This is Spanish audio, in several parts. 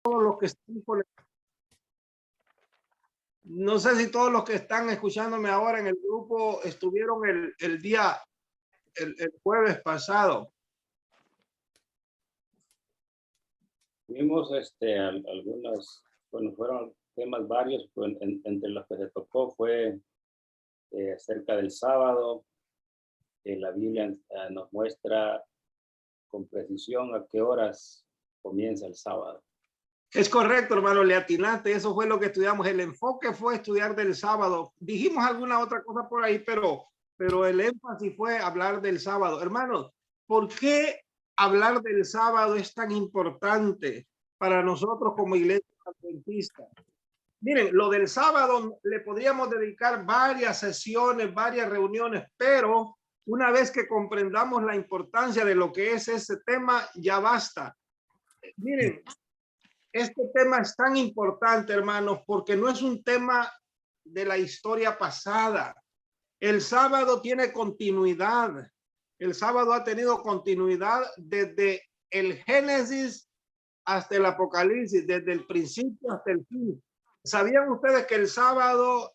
todos los que están no sé si todos los que están escuchándome ahora en el grupo estuvieron el jueves pasado. Tuvimos algunas, bueno, fueron temas varios, pues, entre los que se tocó fue acerca del sábado. La Biblia nos muestra con precisión a qué horas comienza el sábado. Es correcto, hermano, le atinaste, eso fue lo que estudiamos. El enfoque fue estudiar del sábado. Dijimos alguna otra cosa por ahí, pero el énfasis fue hablar del sábado. Hermanos, ¿por qué hablar del sábado es tan importante para nosotros como iglesia adventista? Miren, lo del sábado le podríamos dedicar varias sesiones, varias reuniones, pero una vez que comprendamos la importancia de lo que es ese tema, ya basta. Miren, este tema es tan importante, hermanos, porque no es un tema de la historia pasada. El sábado tiene continuidad. El sábado ha tenido continuidad desde el Génesis hasta el Apocalipsis, desde el principio hasta el fin. ¿Sabían ustedes que el sábado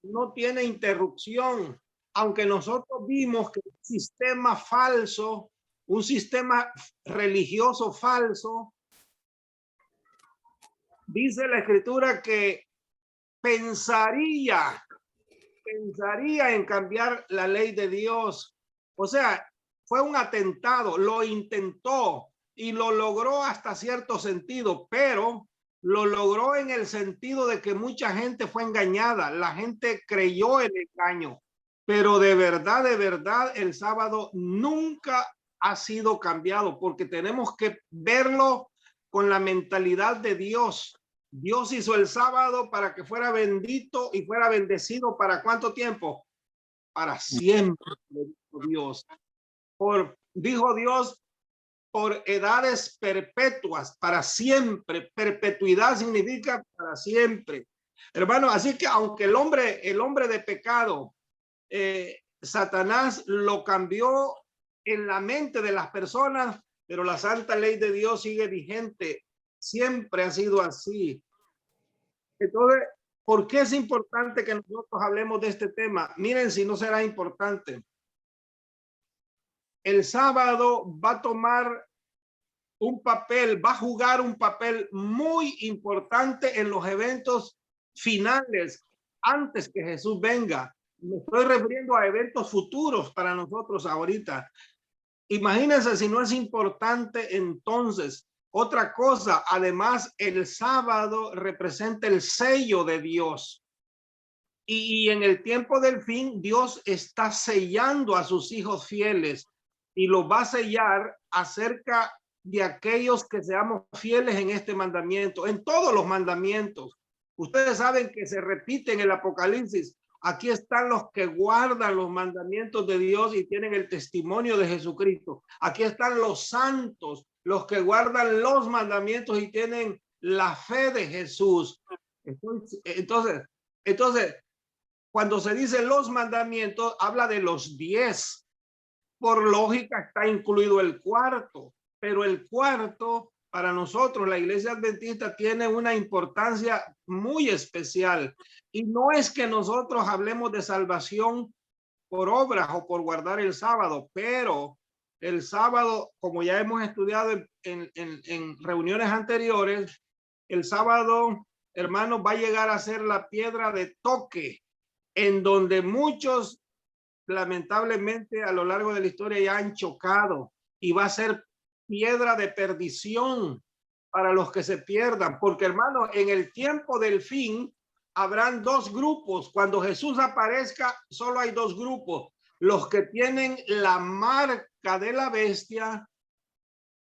no tiene interrupción? Aunque nosotros vimos que un sistema falso, un sistema religioso falso, dice la escritura que pensaría en cambiar la ley de Dios. O sea, fue un atentado, lo intentó y lo logró hasta cierto sentido, pero lo logró en el sentido de que mucha gente fue engañada, la gente creyó el engaño, pero de verdad, el sábado nunca ha sido cambiado porque tenemos que verlo con la mentalidad de Dios. Dios hizo el sábado para que fuera bendito y fuera bendecido. ¿Para cuánto tiempo? Para siempre, Dios. Dijo Dios, por edades perpetuas, para siempre. Perpetuidad significa para siempre. Hermano, así que aunque el hombre de pecado, Satanás lo cambió en la mente de las personas, pero la santa ley de Dios sigue vigente. Siempre ha sido así. Entonces, ¿por qué es importante que nosotros hablemos de este tema? Miren, si no será importante. El sábado va a tomar un papel, va a jugar un papel muy importante en los eventos finales, antes que Jesús venga. Me estoy refiriendo a eventos futuros para nosotros ahorita. Imagínense si no es importante entonces. Otra cosa, además, el sábado representa el sello de Dios. Y en el tiempo del fin, Dios está sellando a sus hijos fieles y los va a sellar acerca de aquellos que seamos fieles en este mandamiento, en todos los mandamientos. Ustedes saben que se repite en el Apocalipsis. Aquí están los que guardan los mandamientos de Dios y tienen el testimonio de Jesucristo. Aquí están los santos, los que guardan los mandamientos y tienen la fe de Jesús. Entonces, cuando se dice los mandamientos, habla de los 10. Por lógica está incluido el cuarto, pero el cuarto para nosotros, la iglesia adventista, tiene una importancia muy especial. Y no es que nosotros hablemos de salvación por obras o por guardar el sábado, pero el sábado, como ya hemos estudiado en reuniones anteriores, el sábado, hermanos, va a llegar a ser la piedra de toque en donde muchos lamentablemente a lo largo de la historia ya han chocado y va a ser piedra de perdición para los que se pierdan, porque hermano, en el tiempo del fin habrán dos grupos. Cuando Jesús aparezca, solo hay dos grupos: los que tienen la marca de la bestia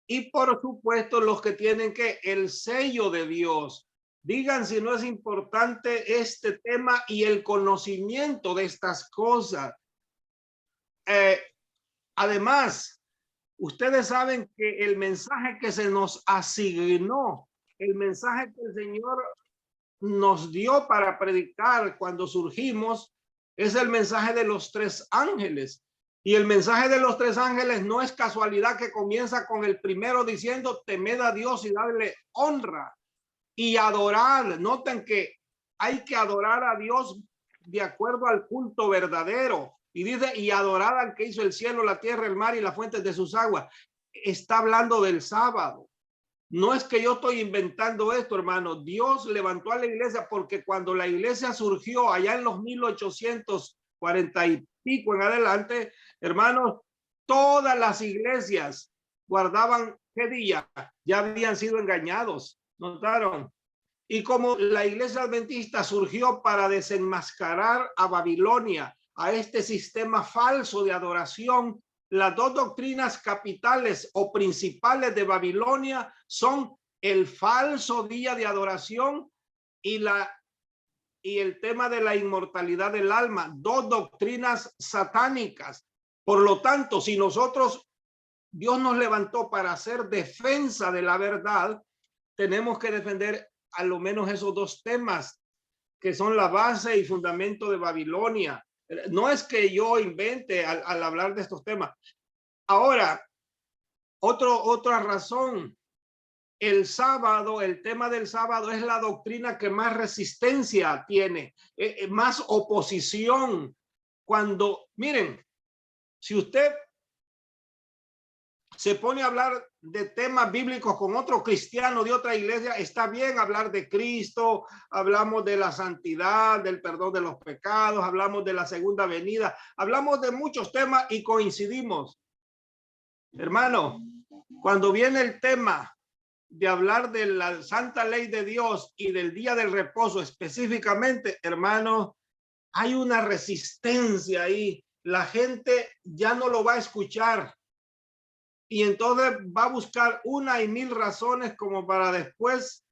y por supuesto los que tienen que el sello de Dios. Digan si no es importante este tema y el conocimiento de estas cosas. Además, ustedes saben que el mensaje que se nos asignó, el mensaje que el Señor nos dio para predicar cuando surgimos, es el mensaje de los 3 ángeles. Y el mensaje de los tres ángeles no es casualidad que comienza con el primero diciendo, temed a Dios y darle honra y adorar. Noten que hay que adorar a Dios de acuerdo al culto verdadero. Y dice, y adorar al que hizo el cielo, la tierra, el mar y las fuentes de sus aguas. Está hablando del sábado. No es que yo estoy inventando esto, hermano. Dios levantó a la iglesia porque cuando la iglesia surgió allá en los 1840 y pico en adelante, hermanos, todas las iglesias guardaban ¿qué día? Ya habían sido engañados, ¿notaron? Y como la iglesia adventista surgió para desenmascarar a Babilonia, a este sistema falso de adoración, las dos doctrinas capitales o principales de Babilonia son el falso día de adoración y el tema de la inmortalidad del alma, dos doctrinas satánicas. Por lo tanto, si nosotros, Dios nos levantó para hacer defensa de la verdad, tenemos que defender a lo menos esos dos temas que son la base y fundamento de Babilonia. No es que yo invente al hablar de estos temas. Ahora, otra razón, el sábado, el tema del sábado es la doctrina que más resistencia tiene, más oposición. Cuando, miren, si usted se pone a hablar de temas bíblicos con otro cristiano de otra iglesia, está bien hablar de Cristo, hablamos de la santidad, del perdón de los pecados, hablamos de la segunda venida, hablamos de muchos temas y coincidimos. Hermano, cuando viene el tema de hablar de la santa ley de Dios y del día del reposo específicamente, hermano, hay una resistencia ahí. La gente ya no lo va a escuchar. Y entonces va a buscar una y mil razones como para después.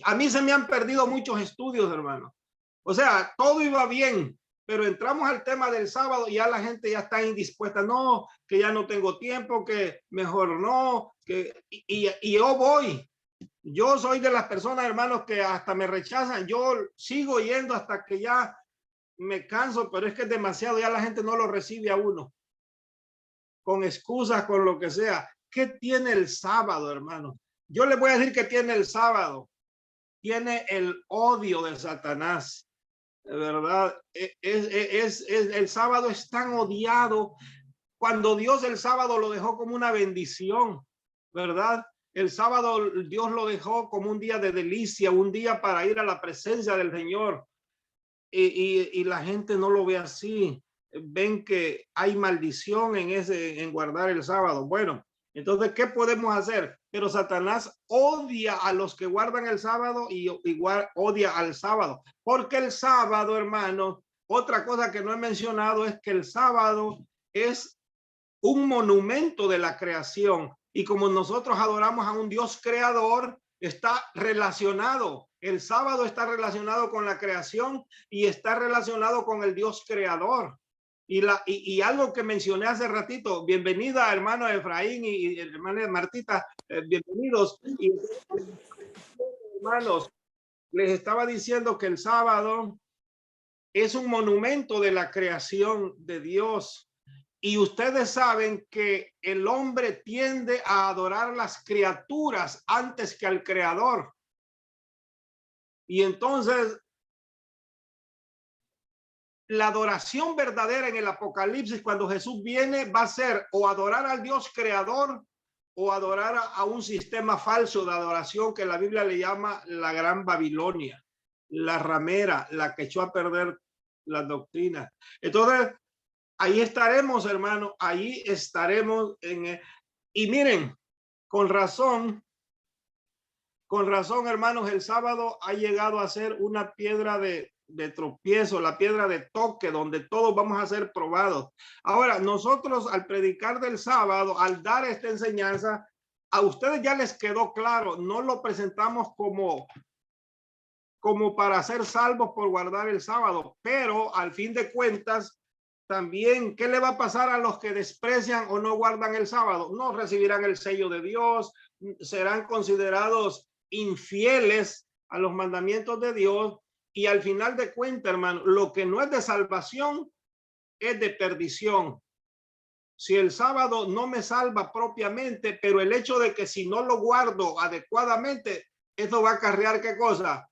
A mí se me han perdido muchos estudios, hermano. O sea, todo iba bien, pero entramos al tema del sábado y ya la gente ya está indispuesta. No, que ya no tengo tiempo, que mejor no, y yo voy. Yo soy de las personas, hermanos, que hasta me rechazan. Yo sigo yendo hasta que ya me canso, pero es que es demasiado, ya la gente no lo recibe a uno. Con excusas, con lo que sea. ¿Qué tiene el sábado, hermano? Yo le voy a decir que tiene el sábado. Tiene el odio de Satanás, de verdad. El sábado es tan odiado cuando Dios el sábado lo dejó como una bendición, ¿verdad? El sábado Dios lo dejó como un día de delicia, un día para ir a la presencia del Señor. Y la gente no lo ve así. Ven que hay maldición en guardar el sábado. Bueno, entonces, ¿qué podemos hacer? Pero Satanás odia a los que guardan el sábado y igual odia al sábado. Porque el sábado, hermanos, otra cosa que no he mencionado es que el sábado es un monumento de la creación. Y como nosotros adoramos a un Dios creador, está relacionado. El sábado está relacionado con la creación y está relacionado con el Dios creador. Y algo que mencioné hace ratito, bienvenida hermano Efraín y hermana Martita, bienvenidos. Y, hermanos, les estaba diciendo que el sábado es un monumento de la creación de Dios. Y ustedes saben que el hombre tiende a adorar las criaturas antes que al creador. Y entonces, la adoración verdadera en el Apocalipsis, cuando Jesús viene, va a ser o adorar al Dios creador o adorar a un sistema falso de adoración que la Biblia le llama la Gran Babilonia, la ramera, la que echó a perder las doctrinas. Entonces, ahí estaremos, hermano, ahí estaremos y miren, con razón, hermanos, el sábado ha llegado a ser una piedra de tropiezo, la piedra de toque, donde todos vamos a ser probados. Ahora, nosotros al predicar del sábado, al dar esta enseñanza, a ustedes ya les quedó claro, no lo presentamos como para ser salvos por guardar el sábado, pero al fin de cuentas, también, ¿qué le va a pasar a los que desprecian o no guardan el sábado? No recibirán el sello de Dios, serán considerados infieles a los mandamientos de Dios y al final de cuentas, hermano, lo que no es de salvación es de perdición. si el sábado no me salva propiamente, pero el hecho de que si no lo guardo adecuadamente, esto va a acarrear ¿qué cosa?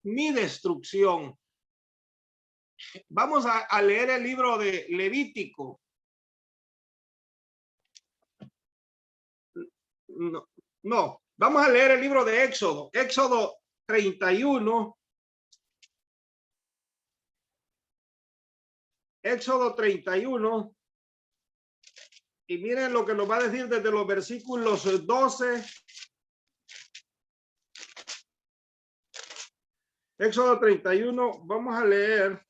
Mi destrucción. Vamos a leer el libro de Levítico. No, vamos a leer el libro de Éxodo. Éxodo 31. Éxodo 31. Y miren lo que nos va a decir desde los versículos 12. Éxodo 31, vamos a leer.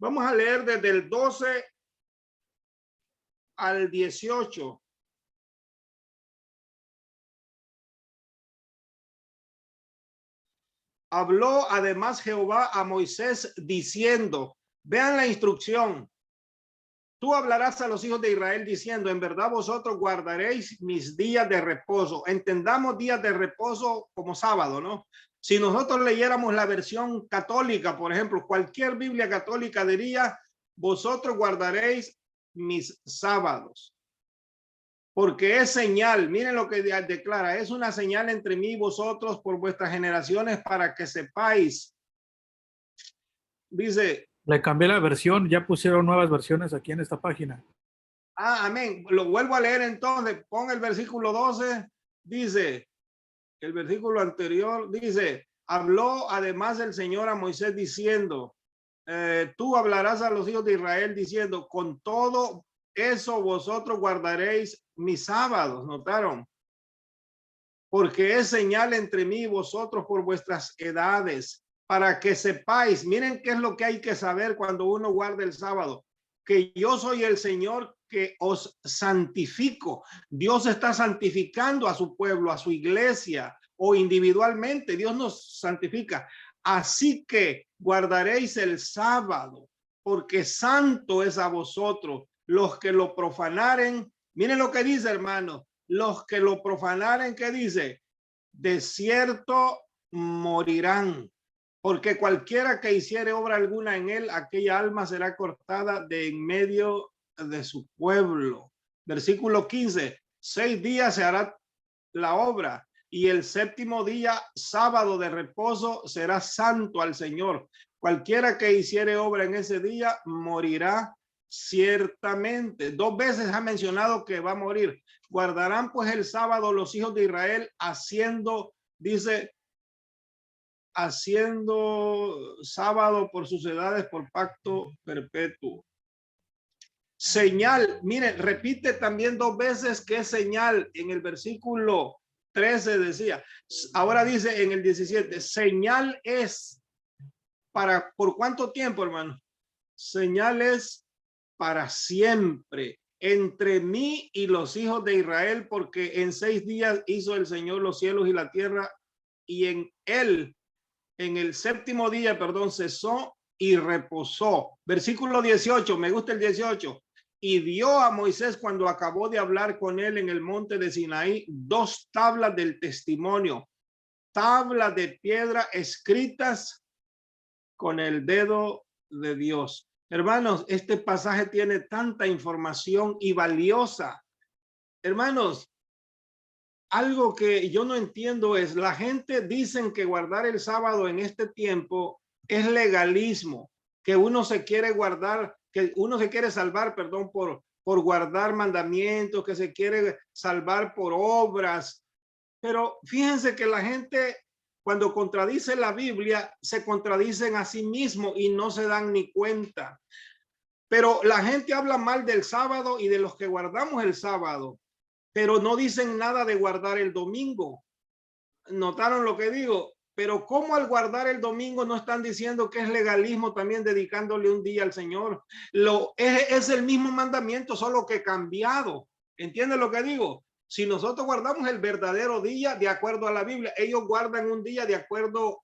Vamos a leer desde el 12 al 18. Habló además Jehová a Moisés diciendo, vean la instrucción. Tú hablarás a los hijos de Israel diciendo, en verdad vosotros guardaréis mis días de reposo. Entendamos días de reposo como sábado, ¿no? Si nosotros leyéramos la versión católica, por ejemplo, cualquier Biblia católica diría, vosotros guardaréis mis sábados. Porque es señal, miren lo que declara, es una señal entre mí y vosotros por vuestras generaciones para que sepáis. Dice, le cambié la versión, ya pusieron nuevas versiones aquí en esta página. Amén. Lo vuelvo a leer entonces. Pon el versículo 12. Dice, el versículo anterior dice, habló además el Señor a Moisés diciendo, tú hablarás a los hijos de Israel diciendo, con todo eso vosotros guardaréis mis sábados. ¿Notaron? Porque es señal entre mí y vosotros por vuestras edades, para que sepáis, miren qué es lo que hay que saber cuando uno guarda el sábado, que yo soy el Señor que os santifico. Dios está santificando a su pueblo, a su iglesia o individualmente. Dios nos santifica. Así que guardaréis el sábado, porque santo es a vosotros. Los que lo profanaren, miren lo que dice, hermano, los que lo profanaren, ¿qué dice? De cierto morirán. Porque cualquiera que hiciere obra alguna en él, aquella alma será cortada de en medio de su pueblo. Versículo 15, 6 días se hará la obra y el séptimo día, sábado de reposo, será santo al Señor. Cualquiera que hiciere obra en ese día morirá ciertamente. 2 veces ha mencionado que va a morir. Guardarán pues el sábado los hijos de Israel haciendo, dice, haciendo sábado por sus edades por pacto perpetuo. Señal, miren, repite también 2 veces que es señal. En el versículo 13 decía, ahora dice en el 17, señal es para, ¿por cuánto tiempo, hermano? Señal es para siempre entre mí y los hijos de Israel, porque en 6 días hizo el Señor los cielos y la tierra, y en él, en el séptimo día, perdón, cesó y reposó. Versículo 18, me gusta el 18. Y dio a Moisés, cuando acabó de hablar con él en el monte de Sinaí, 2 tablas del testimonio, tablas de piedra escritas con el dedo de Dios. Hermanos, este pasaje tiene tanta información y valiosa. Hermanos, algo que yo no entiendo es, la gente dicen que guardar el sábado en este tiempo es legalismo, que uno se quiere guardar, que uno se quiere salvar, perdón, por guardar mandamientos, que se quiere salvar por obras. Pero fíjense que la gente, cuando contradice la Biblia, se contradicen a sí mismo y no se dan ni cuenta. Pero la gente habla mal del sábado y de los que guardamos el sábado, pero no dicen nada de guardar el domingo. ¿Notaron lo que digo? Pero ¿cómo al guardar el domingo no están diciendo que es legalismo también dedicándole un día al Señor? Es el mismo mandamiento, solo que cambiado. ¿Entienden lo que digo? Si nosotros guardamos el verdadero día de acuerdo a la Biblia, ellos guardan un día de acuerdo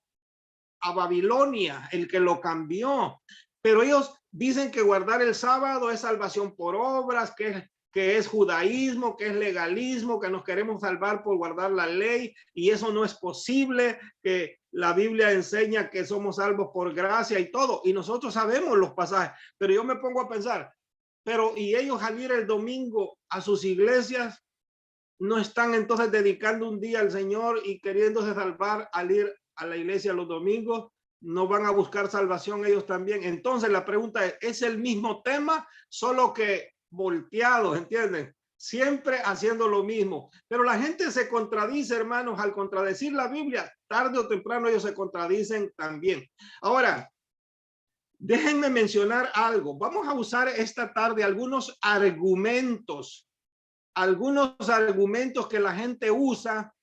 a Babilonia, el que lo cambió. Pero ellos dicen que guardar el sábado es salvación por obras, que es judaísmo, que es legalismo, que nos queremos salvar por guardar la ley, y eso no es posible, que la Biblia enseña que somos salvos por gracia y todo, y nosotros sabemos los pasajes, pero yo me pongo a pensar, pero y ellos al ir el domingo a sus iglesias, no están entonces dedicando un día al Señor y queriéndose salvar al ir a la iglesia los domingos, no van a buscar salvación ellos también. Entonces la pregunta es el mismo tema, solo que volteado, ¿entienden? Siempre haciendo lo mismo. Pero la gente se contradice, hermanos, al contradecir la Biblia, tarde o temprano ellos se contradicen también. Ahora, déjenme mencionar algo. Vamos a usar esta tarde algunos argumentos que la gente usa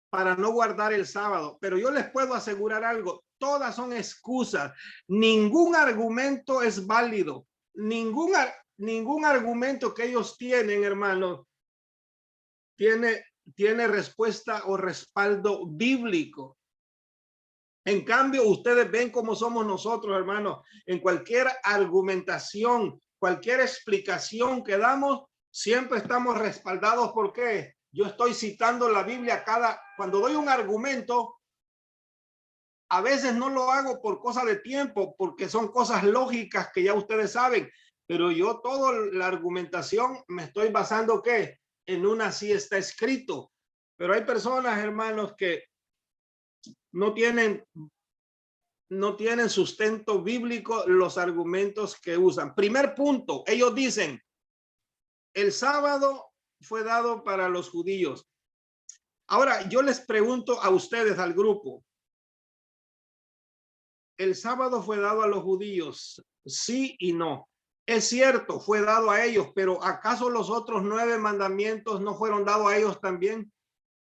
para no guardar el sábado, pero yo les puedo asegurar algo, todas son excusas, ningún argumento es válido, ningún argumento que ellos tienen, hermanos, tiene respuesta o respaldo bíblico. En cambio, ustedes ven cómo somos nosotros, hermanos, en cualquier argumentación, cualquier explicación que damos, siempre estamos respaldados. ¿Por qué? Yo estoy citando la Biblia cuando doy un argumento, a veces no lo hago por cosa de tiempo, porque son cosas lógicas que ya ustedes saben, pero yo toda la argumentación me estoy basando ¿qué? En una sí está escrito. Pero hay personas, hermanos, que no tienen sustento bíblico los argumentos que usan. Primer punto, ellos dicen, el sábado fue dado para los judíos. Ahora, yo les pregunto a ustedes, al grupo, ¿el sábado fue dado a los judíos? Sí y no. Es cierto, fue dado a ellos, pero ¿acaso los otros 9 mandamientos no fueron dados a ellos también?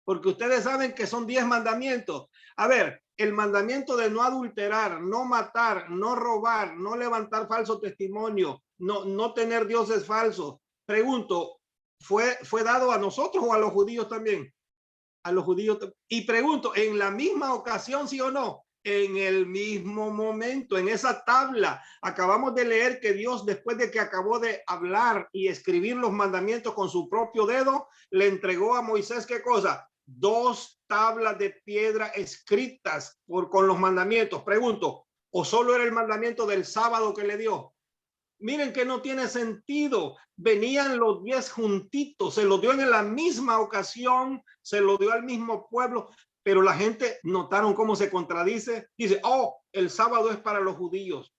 Porque ustedes saben que son 10 mandamientos. A ver, el mandamiento de no adulterar, no matar, no robar, no levantar falso testimonio, no tener dioses falsos. Pregunto, ¿fue dado a nosotros o a los judíos también? A los judíos. Y pregunto, ¿en la misma ocasión, sí o no? En el mismo momento, en esa tabla, acabamos de leer que Dios, después de que acabó de hablar y escribir los mandamientos con su propio dedo, le entregó a Moisés, ¿qué cosa? 2 tablas de piedra escritas con los mandamientos. Pregunto, ¿o solo era el mandamiento del sábado que le dio? Miren que no tiene sentido. Venían los 10 juntitos, se lo dio en la misma ocasión, se lo dio al mismo pueblo, pero la gente notaron cómo se contradice. Dice, oh, el sábado es para los judíos.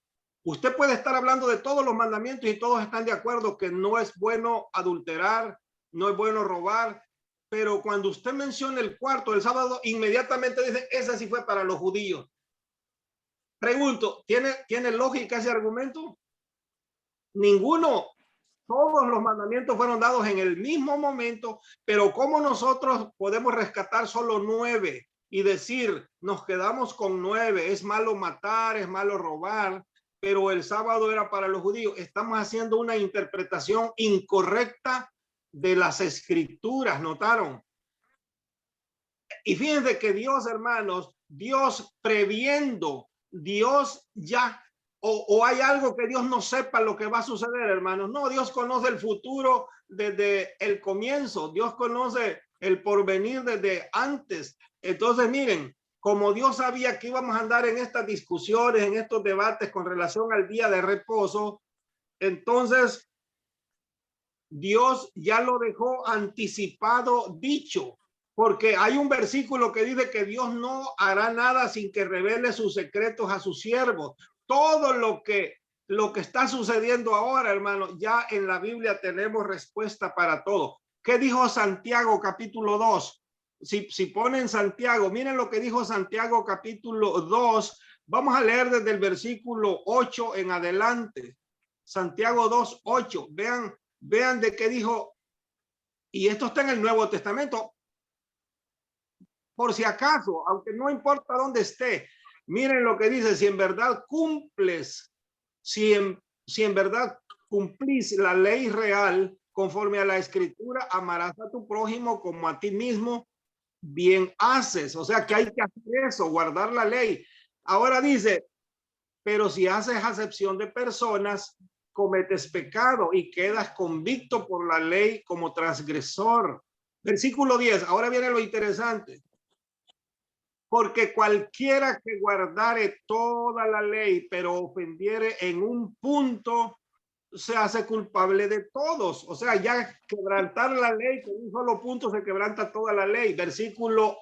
Usted puede estar hablando de todos los mandamientos y todos están de acuerdo que no es bueno adulterar, no es bueno robar, pero cuando usted menciona el cuarto, el sábado, inmediatamente dice, ese sí fue para los judíos. Pregunto, ¿tiene lógica ese argumento? Ninguno. Todos los mandamientos fueron dados en el mismo momento, pero ¿cómo nosotros podemos rescatar solo 9 y decir, nos quedamos con 9? Es malo matar, es malo robar, pero el sábado era para los judíos. Estamos haciendo una interpretación incorrecta de las escrituras, ¿notaron? Y fíjense que Dios, hermanos, Dios previendo, Dios ya, o hay algo que Dios no sepa lo que va a suceder, hermanos. No, Dios conoce el futuro desde el comienzo. Dios conoce el porvenir desde antes. Entonces, miren, como Dios sabía que íbamos a andar en estas discusiones, en estos debates con relación al día de reposo, entonces Dios ya lo dejó anticipado, dicho. Porque hay un versículo que dice que Dios no hará nada sin que revele sus secretos a sus siervos. Todo lo que está sucediendo ahora, hermano, ya en la Biblia tenemos respuesta para todo. ¿Qué dijo Santiago capítulo 2? Si ponen Santiago, miren lo que dijo Santiago capítulo 2. Vamos a leer desde el versículo 8 en adelante. Santiago 2:8. Vean de qué dijo. Y esto está en el Nuevo Testamento. Por si acaso, aunque no importa dónde esté, miren lo que dice, si en verdad cumples, si en verdad cumplís la ley real conforme a la escritura, amarás a tu prójimo como a ti mismo, bien haces. O sea que hay que hacer eso, guardar la ley. Ahora dice, pero si haces acepción de personas, cometes pecado y quedas convicto por la ley como transgresor. Versículo 10, ahora viene lo interesante. porque cualquiera que guardare toda la ley, pero ofendiere en un punto, se hace culpable de todos. O sea, ya quebrantar la ley con un solo punto se quebranta toda la ley. Versículo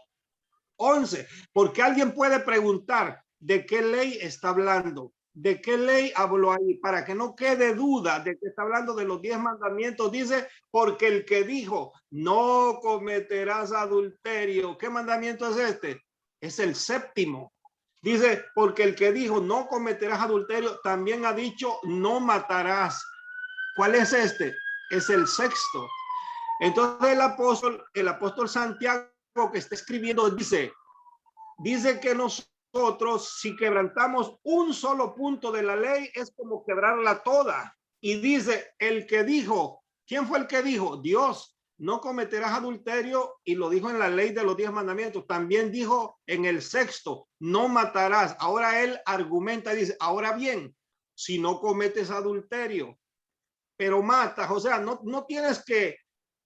11, porque alguien puede preguntar de qué ley está hablando, de qué ley habló ahí, para que no quede duda de que está hablando de los 10 mandamientos. Dice, porque el que dijo, no cometerás adulterio. ¿Qué mandamiento es este? Es el séptimo. Dice, porque el que dijo, no cometerás adulterio, también ha dicho, no matarás. ¿Cuál es este? Es el sexto. Entonces el apóstol Santiago, que está escribiendo, dice que nosotros, si quebrantamos un solo punto de la ley, es como quebrarla toda. Y dice, el que dijo, ¿quién fue el que dijo? Dios, no cometerás adulterio, y lo dijo en la ley de los 10 mandamientos. También dijo en el sexto, no matarás. Ahora él argumenta y dice, ahora bien, si no cometes adulterio, pero matas, o sea, no tienes que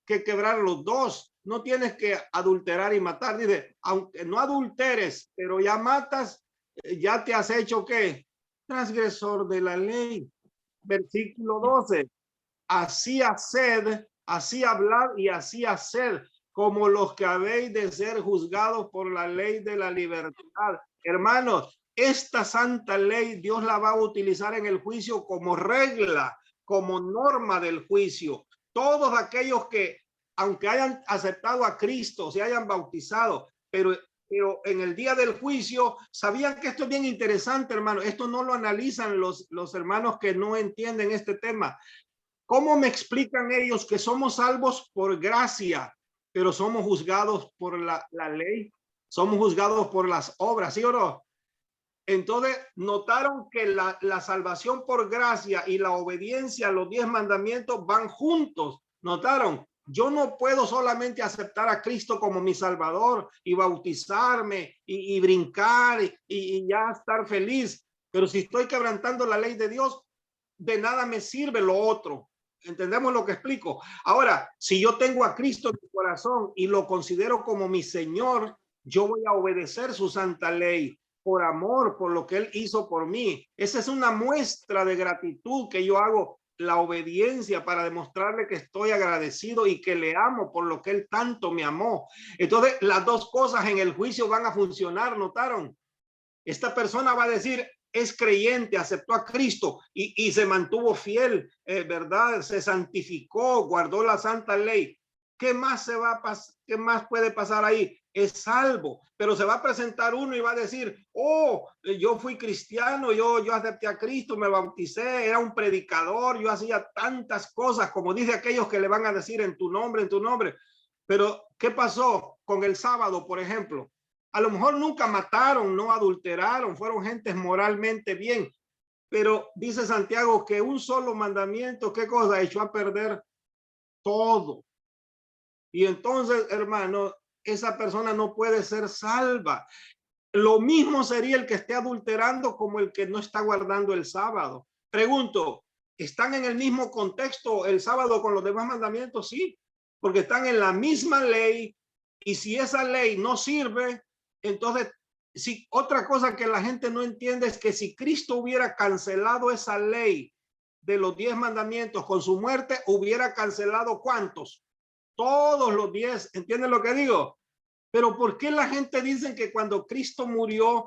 quebrar los dos, no tienes que adulterar y matar. Dice, aunque no adulteres, pero ya matas, ya te has hecho ¿qué? Transgresor de la ley. Versículo 12, así haced, así hablad y así haced, como los que habéis de ser juzgados por la ley de la libertad. Hermanos, esta santa ley Dios la va a utilizar en el juicio como regla, como norma del juicio. Todos aquellos que, aunque hayan aceptado a Cristo, se hayan bautizado, pero en el día del juicio, sabían que esto es bien interesante, hermano. Esto no lo analizan los hermanos que no entienden este tema. ¿Cómo me explican ellos que somos salvos por gracia, pero somos juzgados por la ley? Somos juzgados por las obras, ¿sí o no? Entonces, notaron que la salvación por gracia y la obediencia a los 10 mandamientos van juntos. Notaron, yo no puedo solamente aceptar a Cristo como mi Salvador y bautizarme y brincar y ya estar feliz. Pero si estoy quebrantando la ley de Dios, de nada me sirve lo otro. ¿Entendemos lo que explico? Ahora, si yo tengo a Cristo en mi corazón y lo considero como mi Señor, yo voy a obedecer su santa ley por amor, por lo que Él hizo por mí. Esa es una muestra de gratitud que yo hago, la obediencia, para demostrarle que estoy agradecido y que le amo por lo que Él tanto me amó. Entonces, las dos cosas en el juicio van a funcionar, ¿notaron? Esta persona va a decir, es creyente, aceptó a Cristo y se mantuvo fiel, ¿verdad? Se santificó, guardó la santa ley. ¿Qué más se va a pasar? ¿Qué más puede pasar ahí? Es salvo, pero se va a presentar uno y va a decir, oh, yo fui cristiano, yo acepté a Cristo, me bauticé, era un predicador, yo hacía tantas cosas, como dice aquellos que le van a decir en tu nombre. Pero, ¿qué pasó con el sábado, por ejemplo? A lo mejor nunca mataron, no adulteraron, fueron gentes moralmente bien, pero dice Santiago que un solo mandamiento, ¿qué cosa? Echó a perder todo. Y entonces, hermano, esa persona no puede ser salva. Lo mismo sería el que esté adulterando como el que no está guardando el sábado. Pregunto, ¿están en el mismo contexto el sábado con los demás mandamientos? Sí, porque están en la misma ley, y si esa ley no sirve, entonces, si otra cosa que la gente no entiende es que si Cristo hubiera cancelado esa ley de los 10 mandamientos con su muerte, hubiera cancelado ¿cuántos? Todos los 10. ¿Entienden lo que digo? Pero ¿por qué la gente dice que cuando Cristo murió,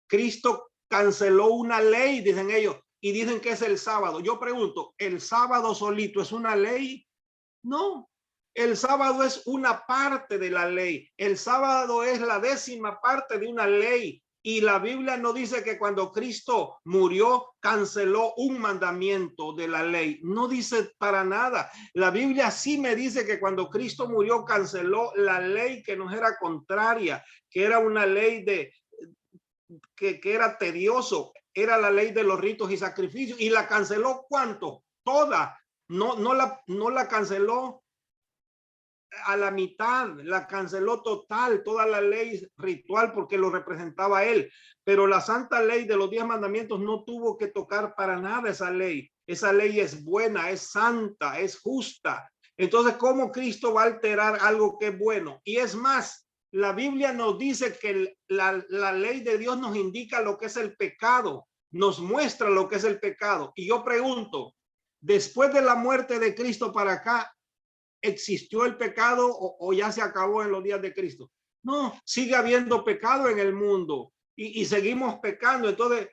Cristo canceló una ley, dicen ellos, y dicen que es el sábado? Yo pregunto, ¿el sábado solito es una ley? No. El sábado es una parte de la ley. El sábado es la 10ª parte de una ley. Y la Biblia no dice que cuando Cristo murió canceló un mandamiento de la ley. No dice para nada. La Biblia sí me dice que cuando Cristo murió canceló la ley que nos era contraria, que era una ley que era tedioso. Era la ley de los ritos y sacrificios. Y la canceló ¿cuánto? Toda. No la canceló a la mitad, la canceló total, toda la ley ritual, porque lo representaba él. Pero la santa ley de los 10 mandamientos no tuvo que tocar para nada esa ley. Esa ley es buena, es santa, es justa. Entonces, ¿cómo Cristo va a alterar algo que es bueno? Y es más, La Biblia nos dice que la ley de Dios nos indica lo que es el pecado, nos muestra lo que es el pecado. Y yo pregunto, después de la muerte de Cristo para acá, ¿existió el pecado o ya se acabó en los días de Cristo? No, sigue habiendo pecado en el mundo y seguimos pecando. Entonces,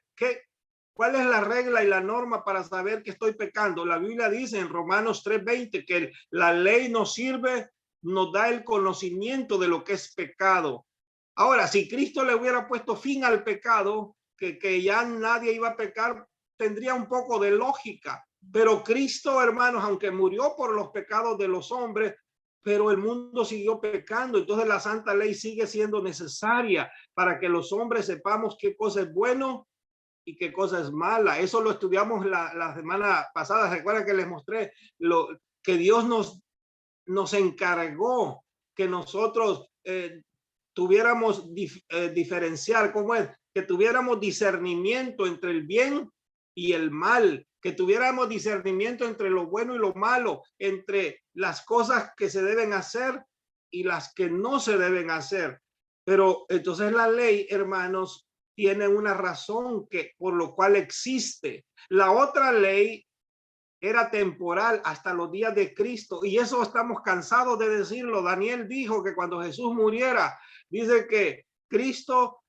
¿cuál es la regla y la norma para saber que estoy pecando? La Biblia dice en Romanos 3:20 que la ley nos sirve, nos da el conocimiento de lo que es pecado. Ahora, si Cristo le hubiera puesto fin al pecado, que ya nadie iba a pecar, tendría un poco de lógica. Pero Cristo, hermanos, aunque murió por los pecados de los hombres, pero el mundo siguió pecando. Entonces la santa ley sigue siendo necesaria para que los hombres sepamos qué cosa es bueno y qué cosa es mala. Eso lo estudiamos la semana pasada. Recuerda que les mostré lo que Dios nos encargó que nosotros tuviéramos diferenciar, ¿cómo es? Que tuviéramos discernimiento entre el bien y el mal, que tuviéramos discernimiento entre lo bueno y lo malo, entre las cosas que se deben hacer y las que no se deben hacer. Pero entonces la ley, hermanos, tiene una razón por lo cual existe. La otra ley era temporal hasta los días de Cristo, y eso estamos cansados de decirlo. Daniel dijo que cuando Jesús muriera, dice que Cristo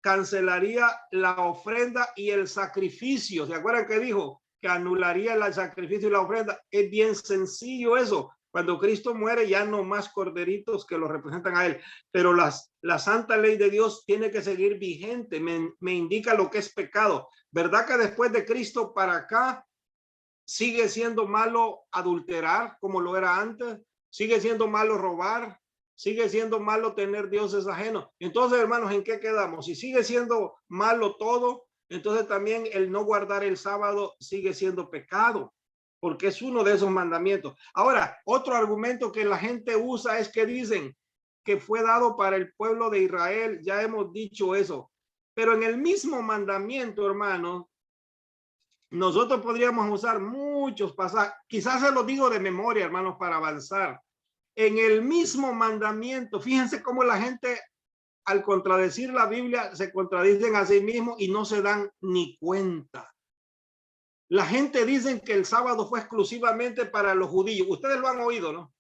cancelaría la ofrenda y el sacrificio. ¿Se acuerdan que dijo? Que anularía el sacrificio y la ofrenda. Es bien sencillo eso. Cuando Cristo muere, ya no más corderitos que lo representan a él. Pero la santa ley de Dios tiene que seguir vigente. Me indica lo que es pecado. ¿Verdad que después de Cristo para acá sigue siendo malo adulterar como lo era antes? ¿Sigue siendo malo robar? ¿Sigue siendo malo tener dioses ajenos? Entonces, hermanos, ¿en qué quedamos? Si sigue siendo malo todo, entonces también el no guardar el sábado sigue siendo pecado, porque es uno de esos mandamientos. Ahora, otro argumento que la gente usa es que dicen que fue dado para el pueblo de Israel. Ya hemos dicho eso, pero en el mismo mandamiento, hermanos, nosotros podríamos usar muchos pasajes. Quizás se los digo de memoria, hermanos, para avanzar. En el mismo mandamiento, fíjense cómo la gente, al contradecir la Biblia, se contradicen a sí mismos y no se dan ni cuenta. La gente dice que el sábado fue exclusivamente para los judíos. Ustedes lo han oído, ¿no?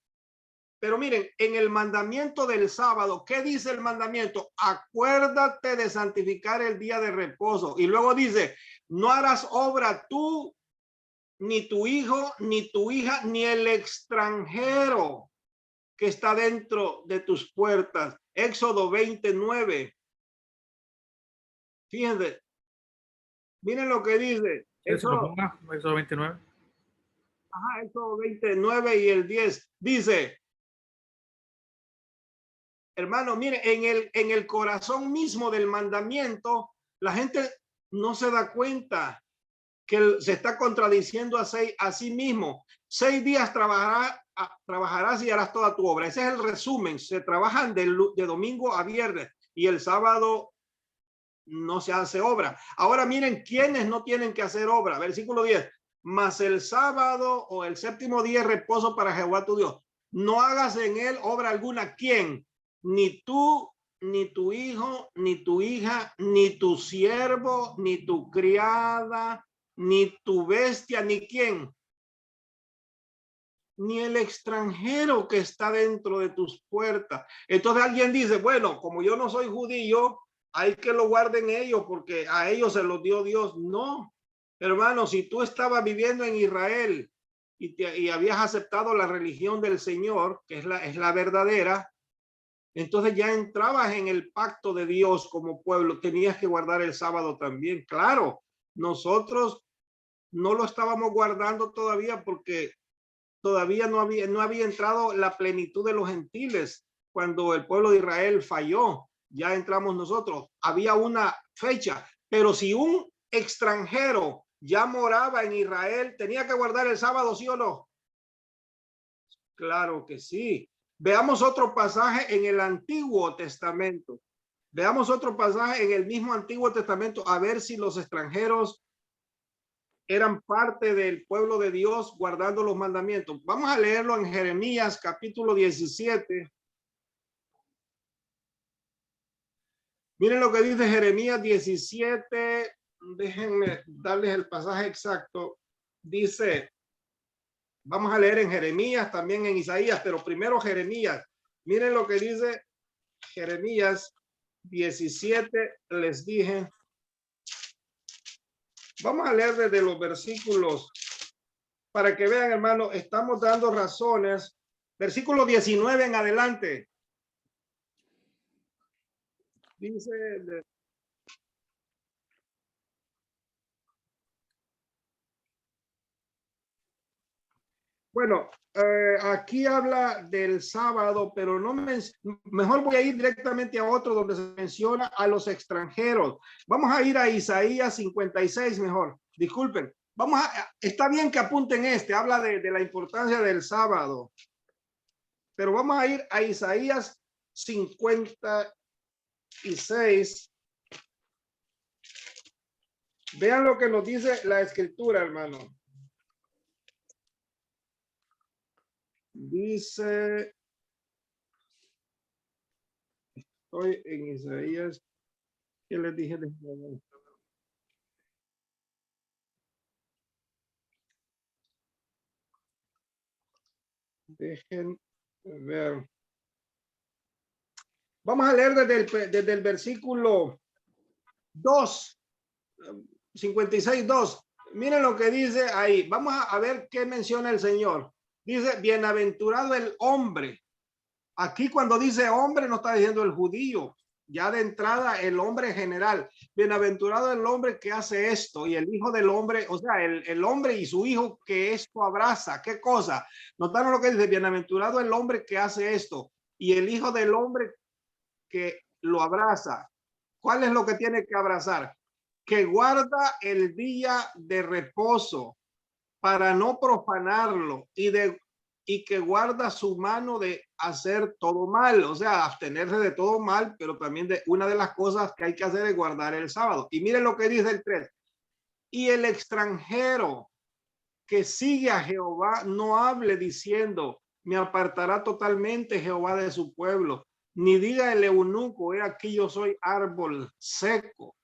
Pero miren, en el mandamiento del sábado, ¿qué dice el mandamiento? Acuérdate de santificar el día de reposo. Y luego dice, no harás obra tú, ni tu hijo, ni tu hija, ni el extranjero que está dentro de tus puertas. Éxodo 29. Fíjense, miren lo que dice. Éxodo 29. Ajá, Éxodo 29 y el 10. Dice, hermano, mire, en el corazón mismo del mandamiento, la gente no se da cuenta que se está contradiciendo a sí mismo. 6 días trabajarás y harás toda tu obra. Ese es el resumen. Se trabajan de domingo a viernes y el sábado no se hace obra. Ahora miren quiénes no tienen que hacer obra. Versículo 10. Mas el sábado o el séptimo día es reposo para Jehová tu Dios. No hagas en él obra alguna. ¿Quién? Ni tú, ni tu hijo, ni tu hija, ni tu siervo, ni tu criada, ni tu bestia, ni quién, ni el extranjero que está dentro de tus puertas. Entonces alguien dice, bueno, como yo no soy judío, hay que lo guarden ellos porque a ellos se los dio Dios. No, hermano, si tú estabas viviendo en Israel y habías aceptado la religión del Señor, que es la verdadera, entonces ya entrabas en el pacto de Dios como pueblo. Tenías que guardar el sábado también. Claro, nosotros no lo estábamos guardando todavía porque todavía no había entrado la plenitud de los gentiles. Cuando el pueblo de Israel falló, ya entramos nosotros. Había una fecha, pero si un extranjero ya moraba en Israel, ¿tenía que guardar el sábado, sí o no? Claro que sí. Veamos otro pasaje en el Antiguo Testamento. Veamos otro pasaje en el mismo Antiguo Testamento, a ver si los extranjeros eran parte del pueblo de Dios guardando los mandamientos. Vamos a leerlo en Jeremías capítulo 17. Miren lo que dice Jeremías 17. Déjenme darles el pasaje exacto. Dice, vamos a leer en Jeremías, también en Isaías, pero primero Jeremías. Miren lo que dice Jeremías 17, les dije. Vamos a leer desde los versículos para que vean, hermano, estamos dando razones. Versículo 19 en adelante. Dice, bueno, aquí habla del sábado, pero no mejor voy a ir directamente a otro donde se menciona a los extranjeros. Vamos a ir a Isaías 56 mejor. Disculpen. Está bien que apunten habla de la importancia del sábado. Pero vamos a ir a Isaías 56. Vean lo que nos dice la escritura, hermano. Dice, estoy en Isaías, ¿qué les dije? Dejen ver. Vamos a leer desde el versículo 2, 56:2. Miren lo que dice ahí. Vamos a ver qué menciona el Señor. Dice, bienaventurado el hombre. Aquí cuando dice hombre no está diciendo el judío. Ya de entrada el hombre general. Bienaventurado el hombre que hace esto y el hijo del hombre, o sea, el hombre y su hijo que esto abraza. ¿Qué cosa? Notaron lo que dice, bienaventurado el hombre que hace esto y el hijo del hombre que lo abraza. ¿Cuál es lo que tiene que abrazar? Que guarda el día de reposo para no profanarlo y que guarda su mano de hacer todo mal, o sea, abstenerse de todo mal, pero también de una de las cosas que hay que hacer es guardar el sábado. Y miren lo que dice el 3. Y el extranjero que sigue a Jehová no hable diciendo, me apartará totalmente Jehová de su pueblo, ni diga el eunuco, he aquí yo soy árbol seco.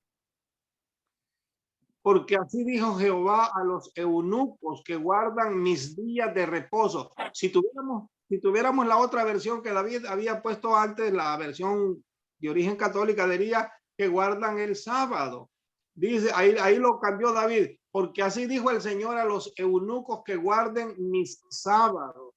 Porque así dijo Jehová a los eunucos que guardan mis días de reposo. Si tuviéramos la otra versión que David había puesto antes, la versión de origen católica, diría que guardan el sábado. Dice, ahí lo cambió David, porque así dijo el Señor a los eunucos que guarden mis sábados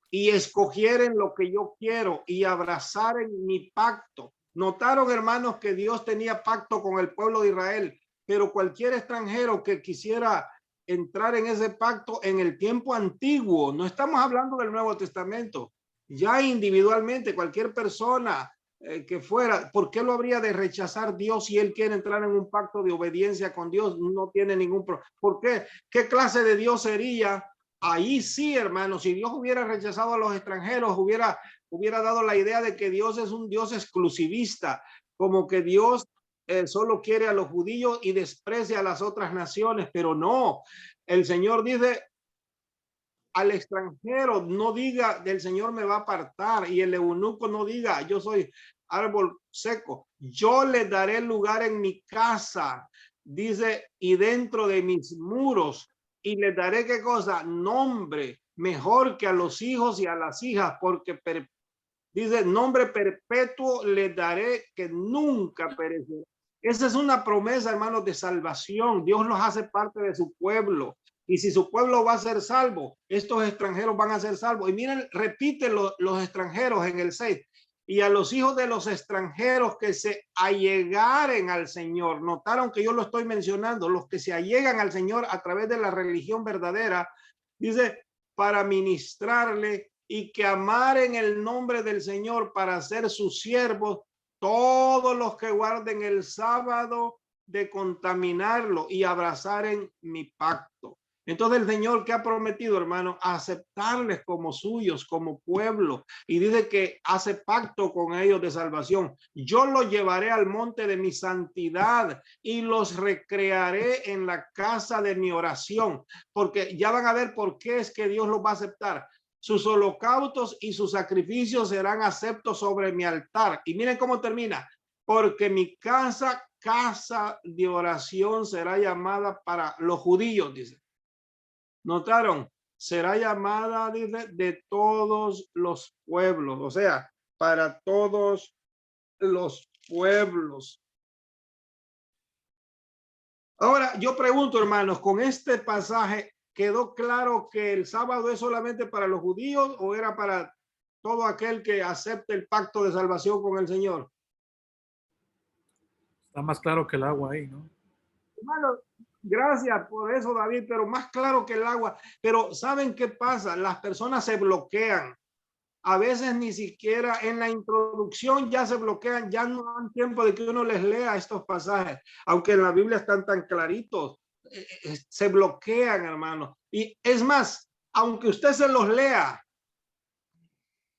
y escogieren lo que yo quiero y abrazaren mi pacto. Notaron, hermanos, que Dios tenía pacto con el pueblo de Israel, pero cualquier extranjero que quisiera entrar en ese pacto en el tiempo antiguo, no estamos hablando del Nuevo Testamento, ya individualmente cualquier persona que fuera, ¿por qué lo habría de rechazar Dios si él quiere entrar en un pacto de obediencia con Dios? No tiene ningún problema. ¿Por qué? ¿Qué clase de Dios sería? Ahí sí, hermano, si Dios hubiera rechazado a los extranjeros, hubiera dado la idea de que Dios es un Dios exclusivista, como que Dios solo quiere a los judíos y desprecia a las otras naciones, pero no. El Señor dice al extranjero, no diga del Señor me va a apartar, y el eunuco no diga yo soy árbol seco. Yo le daré lugar en mi casa, dice, y dentro de mis muros, y le daré qué cosa, nombre mejor que a los hijos y a las hijas, porque dice nombre perpetuo le daré que nunca perecerá. Esa es una promesa, hermanos, de salvación. Dios los hace parte de su pueblo. Y si su pueblo va a ser salvo, estos extranjeros van a ser salvos. Y miren, repite los extranjeros en el 6. Y a los hijos de los extranjeros que se allegaren al Señor. Notaron que yo lo estoy mencionando. Los que se allegan al Señor a través de la religión verdadera. Dice, para ministrarle y que amaren el nombre del Señor para ser sus siervos, todos los que guarden el sábado de contaminarlo y abrazaren mi pacto. Entonces el Señor, que ha prometido, hermano, aceptarles como suyos, como pueblo, y dice que hace pacto con ellos de salvación. Yo los llevaré al monte de mi santidad y los recrearé en la casa de mi oración, porque ya van a ver por qué es que Dios los va a aceptar. Sus holocaustos y sus sacrificios serán aceptos sobre mi altar. Y miren cómo termina. porque mi casa, casa de oración será llamada para los judíos, dice. ¿Notaron? Será llamada, dice, de todos los pueblos, o sea, para todos los pueblos. Ahora, yo pregunto, hermanos, con este pasaje, ¿quedó claro que el sábado es solamente para los judíos o era para todo aquel que acepte el pacto de salvación con el Señor? Está más claro que el agua ahí, ¿no? Hermano, gracias por eso, David, pero más claro que el agua. Pero ¿saben qué pasa? Las personas se bloquean. A veces ni siquiera en la introducción ya se bloquean, ya no dan tiempo de que uno les lea estos pasajes, aunque en la Biblia están tan claritos, se bloquean, hermano. Y es más, aunque usted se los lea,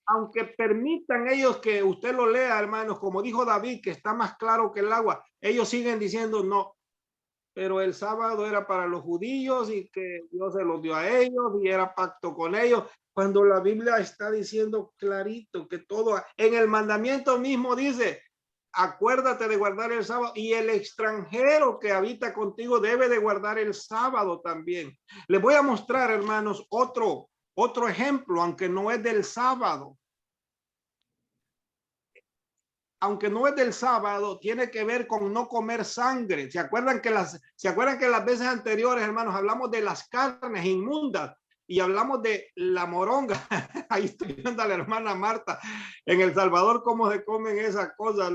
aunque permitan ellos que usted lo lea, hermanos, como dijo David, que está más claro que el agua, ellos siguen diciendo no, pero el sábado era para los judíos y que Dios se los dio a ellos y era pacto con ellos, cuando la Biblia está diciendo clarito que todo, en el mandamiento mismo dice, acuérdate de guardar el sábado y el extranjero que habita contigo debe de guardar el sábado también. Les voy a mostrar, hermanos, otro ejemplo, aunque no es del sábado. Aunque no es del sábado, tiene que ver con no comer sangre. ¿Se acuerdan que las veces anteriores, hermanos, hablamos de las carnes inmundas y hablamos de la moronga? Ahí estoy viendo a la hermana Marta en El Salvador cómo se comen esas cosas.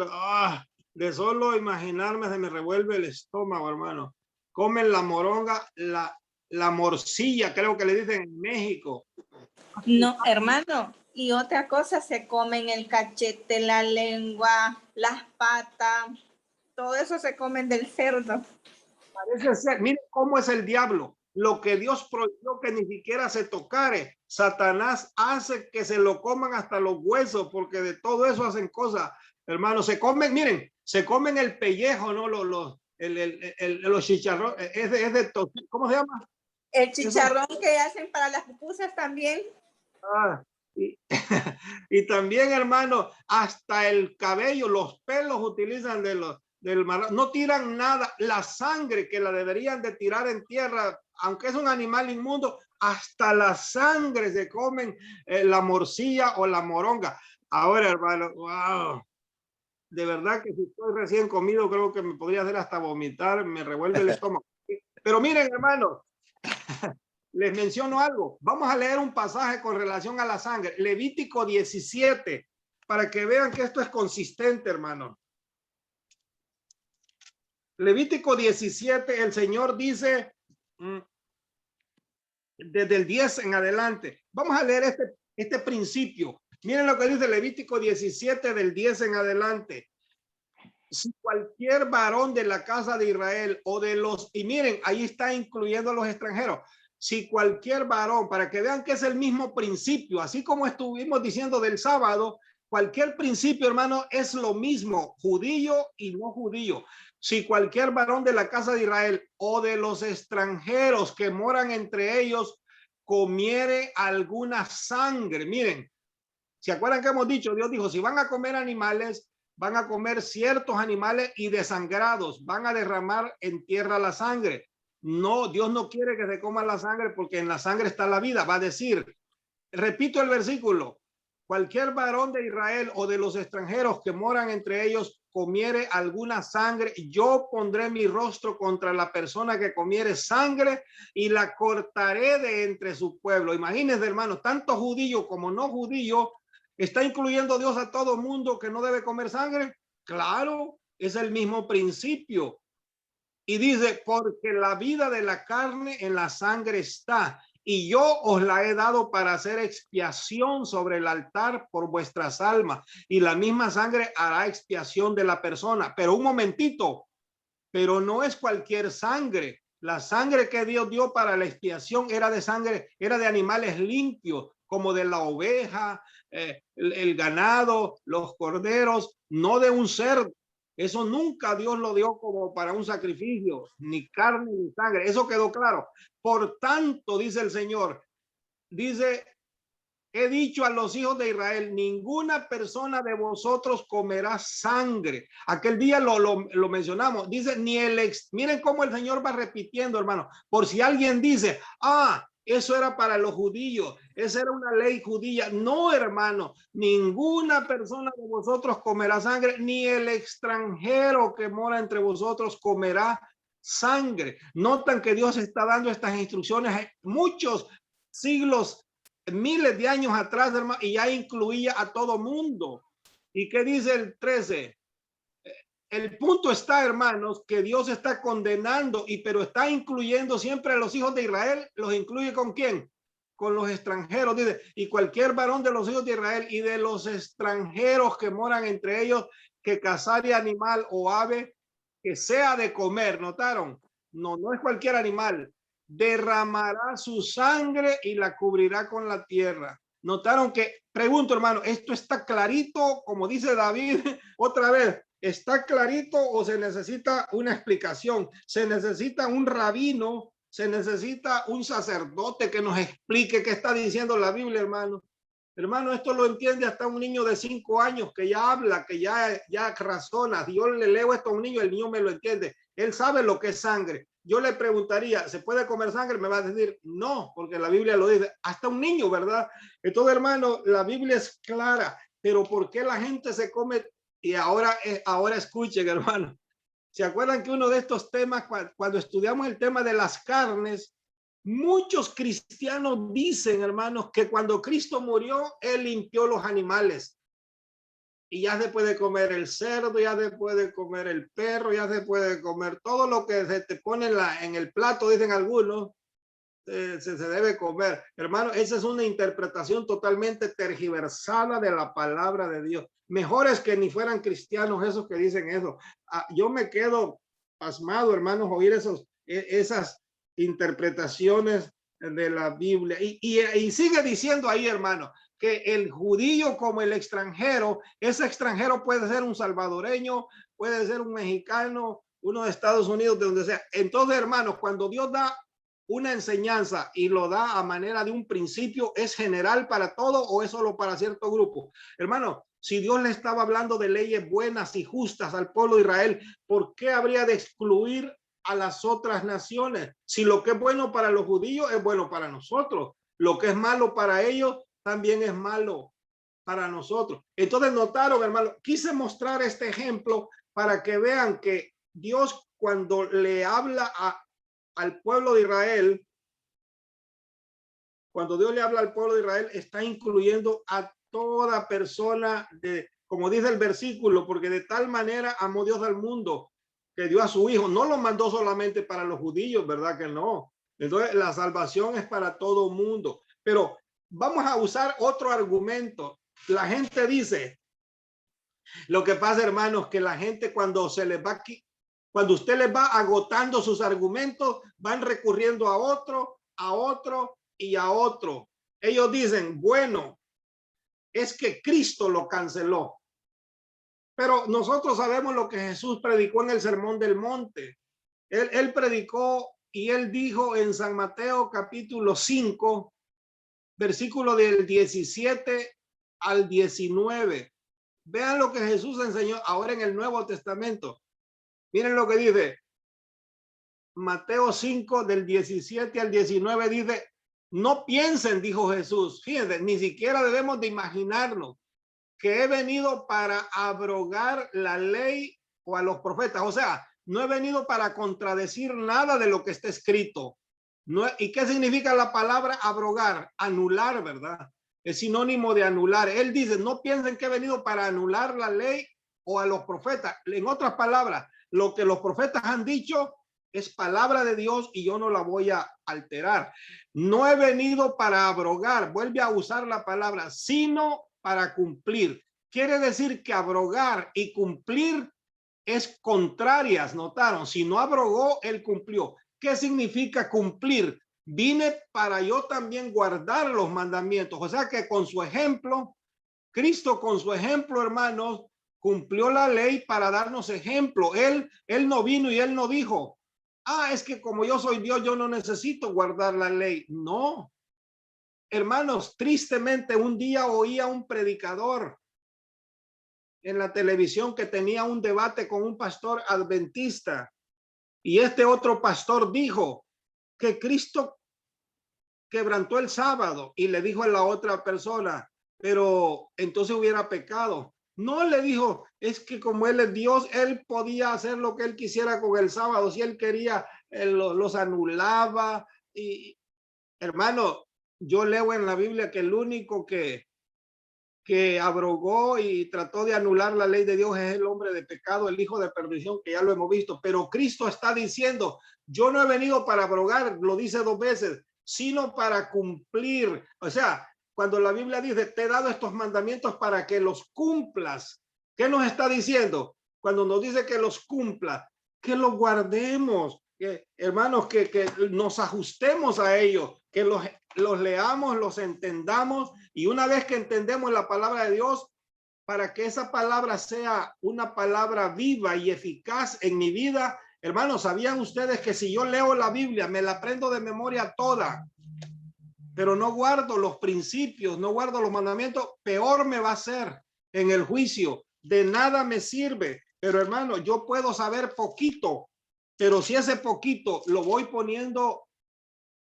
De solo imaginarme se me revuelve el estómago, hermano. Comen la moronga, la morcilla, creo que le dicen en México. No, hermano. Y otra cosa, se comen el cachete, la lengua, las patas, todo eso se comen del cerdo. Parece ser, miren cómo es el diablo. Lo que Dios prohibió que ni siquiera se tocare, Satanás hace que se lo coman hasta los huesos, porque de todo eso hacen cosas, hermanos. Se comen, miren, se comen el pellejo, ¿no? Los chicharrones, ¿cómo se llama? El chicharrón que hacen para las pupusas también. Y, y también, hermano, hasta el cabello, los pelos utilizan del marrano, no tiran nada, la sangre que la deberían de tirar en tierra, aunque es un animal inmundo, hasta la sangre se comen, la morcilla o la moronga. Ahora, hermano, wow, de verdad que si estoy recién comido, creo que me podría hacer hasta vomitar, me revuelve el estómago. Pero miren, hermano, les menciono algo. Vamos a leer un pasaje con relación a la sangre. Levítico 17, para que vean que esto es consistente, hermano. Levítico 17, el Señor dice, desde el 10 en adelante. Vamos a leer este principio. Miren lo que dice Levítico 17, del 10 en adelante. Si cualquier varón de la casa de Israel o de los, y miren, ahí está incluyendo a los extranjeros. Si cualquier varón, para que vean que es el mismo principio, así como estuvimos diciendo del sábado, cualquier principio, hermano, es lo mismo, judío y no judío. Si cualquier varón de la casa de Israel o de los extranjeros que moran entre ellos comiere alguna sangre, miren, ¿se acuerdan que hemos dicho? Dios dijo, si van a comer animales, van a comer ciertos animales y desangrados, van a derramar en tierra la sangre. No, Dios no quiere que se coma la sangre porque en la sangre está la vida. Va a decir, repito el versículo, cualquier varón de Israel o de los extranjeros que moran entre ellos comiere alguna sangre, yo pondré mi rostro contra la persona que comiere sangre y la cortaré de entre su pueblo. Imagínense, hermanos, tanto judío como no judío, ¿está incluyendo Dios a todo mundo que no debe comer sangre? Claro, es el mismo principio. Y dice, porque la vida de la carne en la sangre está, y yo os la he dado para hacer expiación sobre el altar por vuestras almas, y la misma sangre hará expiación de la persona. Pero un momentito, pero no es cualquier sangre. La sangre que Dios dio para la expiación era de sangre, era de animales limpios, como de la oveja, el ganado, los corderos, no de un cerdo. Eso nunca Dios lo dio como para un sacrificio, ni carne ni sangre. Eso quedó claro. Por tanto, dice el Señor, dice, he dicho a los hijos de Israel, ninguna persona de vosotros comerá sangre. Aquel día lo mencionamos. Dice, miren cómo el Señor va repitiendo, hermano. Por si alguien dice, eso era para los judíos, esa era una ley judía. No, hermano, ninguna persona de vosotros comerá sangre, ni el extranjero que mora entre vosotros comerá sangre. Notan que Dios está dando estas instrucciones muchos siglos, miles de años atrás, hermano, y ya incluía a todo mundo. ¿Y qué dice el 13? El punto está, hermanos, que Dios está condenando, pero está incluyendo siempre a los hijos de Israel. ¿Los incluye con quién? Con los extranjeros, dice, y cualquier varón de los hijos de Israel y de los extranjeros que moran entre ellos, que cazare animal o ave que sea de comer. ¿Notaron? No es cualquier animal. Derramará su sangre y la cubrirá con la tierra. Notaron que, pregunto, hermano, ¿esto está clarito, como dice David? Otra vez, ¿está clarito o se necesita una explicación? ¿Se necesita un rabino? ¿Se necesita un sacerdote que nos explique qué está diciendo la Biblia, hermano? Hermano, esto lo entiende hasta un niño de 5 años que ya habla, que ya razona. Si yo le leo esto a un niño, el niño me lo entiende. Él sabe lo que es sangre. Yo le preguntaría, ¿se puede comer sangre? Me va a decir, no, porque la Biblia lo dice. Hasta un niño, ¿verdad? Entonces, hermano, la Biblia es clara, pero ¿por qué la gente se come? Y ahora escuchen, hermano. ¿Se acuerdan que uno de estos temas, cuando estudiamos el tema de las carnes, muchos cristianos dicen, hermanos, que cuando Cristo murió, Él limpió los animales? Y ya se puede comer el cerdo, ya se puede comer el perro, ya se puede comer todo lo que se te pone en el plato, dicen algunos, se debe comer. Hermano, esa es una interpretación totalmente tergiversada de la palabra de Dios. Mejor es que ni fueran cristianos esos que dicen eso. Yo me quedo pasmado, hermanos, oír esas interpretaciones de la Biblia. Y sigue diciendo ahí, hermano, que el judío como el extranjero, ese extranjero puede ser un salvadoreño, puede ser un mexicano, uno de Estados Unidos, de donde sea. Entonces, hermanos, cuando Dios da una enseñanza y lo da a manera de un principio, ¿es general para todo o es solo para cierto grupo? Hermano, si Dios le estaba hablando de leyes buenas y justas al pueblo de Israel, ¿por qué habría de excluir a las otras naciones? Si lo que es bueno para los judíos es bueno para nosotros, lo que es malo para ellos también es malo para nosotros. Entonces, notaron, hermano, quise mostrar este ejemplo para que vean que Dios, cuando le habla al pueblo de Israel, cuando Dios le habla al pueblo de Israel, está incluyendo a toda persona, como dice el versículo, porque de tal manera amó Dios al mundo que dio a su hijo. No lo mandó solamente para los judíos, ¿verdad que no? Entonces, la salvación es para todo mundo. Pero vamos a usar otro argumento. La gente dice, lo que pasa, hermanos, que la gente cuando usted les va agotando sus argumentos, van recurriendo a otro y a otro. Ellos dicen, bueno, es que Cristo lo canceló. Pero nosotros sabemos lo que Jesús predicó en el Sermón del Monte. Él predicó y él dijo en San Mateo capítulo 5, versículo del 17 al 19. Vean lo que Jesús enseñó ahora en el Nuevo Testamento. Miren lo que dice. Mateo 5 del 17 al 19 dice, no piensen, dijo Jesús. Fíjense, ni siquiera debemos de imaginarnos que he venido para abrogar la ley o a los profetas. O sea, no he venido para contradecir nada de lo que está escrito. No, ¿y qué significa la palabra abrogar? Anular, ¿verdad? Es sinónimo de anular. Él dice, no piensen que he venido para anular la ley o a los profetas. En otras palabras, lo que los profetas han dicho es palabra de Dios y yo no la voy a alterar. No he venido para abrogar, vuelve a usar la palabra, sino para cumplir. Quiere decir que abrogar y cumplir es contrarias, notaron. Si no abrogó, él cumplió. ¿Qué significa cumplir? Vine para yo también guardar los mandamientos. O sea que con su ejemplo, Cristo con su ejemplo, hermanos, cumplió la ley para darnos ejemplo. Él no vino y él no dijo, es que como yo soy Dios, yo no necesito guardar la ley. No. hermanos, tristemente un día oía un predicador en la televisión que tenía un debate con un pastor adventista, y este otro pastor dijo que Cristo quebrantó el sábado, y le dijo a la otra persona, pero entonces hubiera pecado. No, le dijo, es que como él es Dios, él podía hacer lo que él quisiera con el sábado. Si él quería, él los anulaba. Y hermano, yo leo en la Biblia que el único que abrogó y trató de anular la ley de Dios es el hombre de pecado, el hijo de perdición, que ya lo hemos visto. Pero Cristo está diciendo, yo no he venido para abrogar, lo dice 2 veces, sino para cumplir. O sea, cuando la Biblia dice, te he dado estos mandamientos para que los cumplas, ¿qué nos está diciendo? Cuando nos dice que los cumpla, que los guardemos, que, hermanos, que nos ajustemos a ellos, que los leamos, los entendamos, y una vez que entendemos la palabra de Dios, para que esa palabra sea una palabra viva y eficaz en mi vida, hermanos, ¿sabían ustedes que si yo leo la Biblia, me la aprendo de memoria toda, pero no guardo los principios, no guardo los mandamientos, peor me va a ser en el juicio? De nada me sirve. Pero hermano, yo puedo saber poquito, pero si ese poquito lo voy poniendo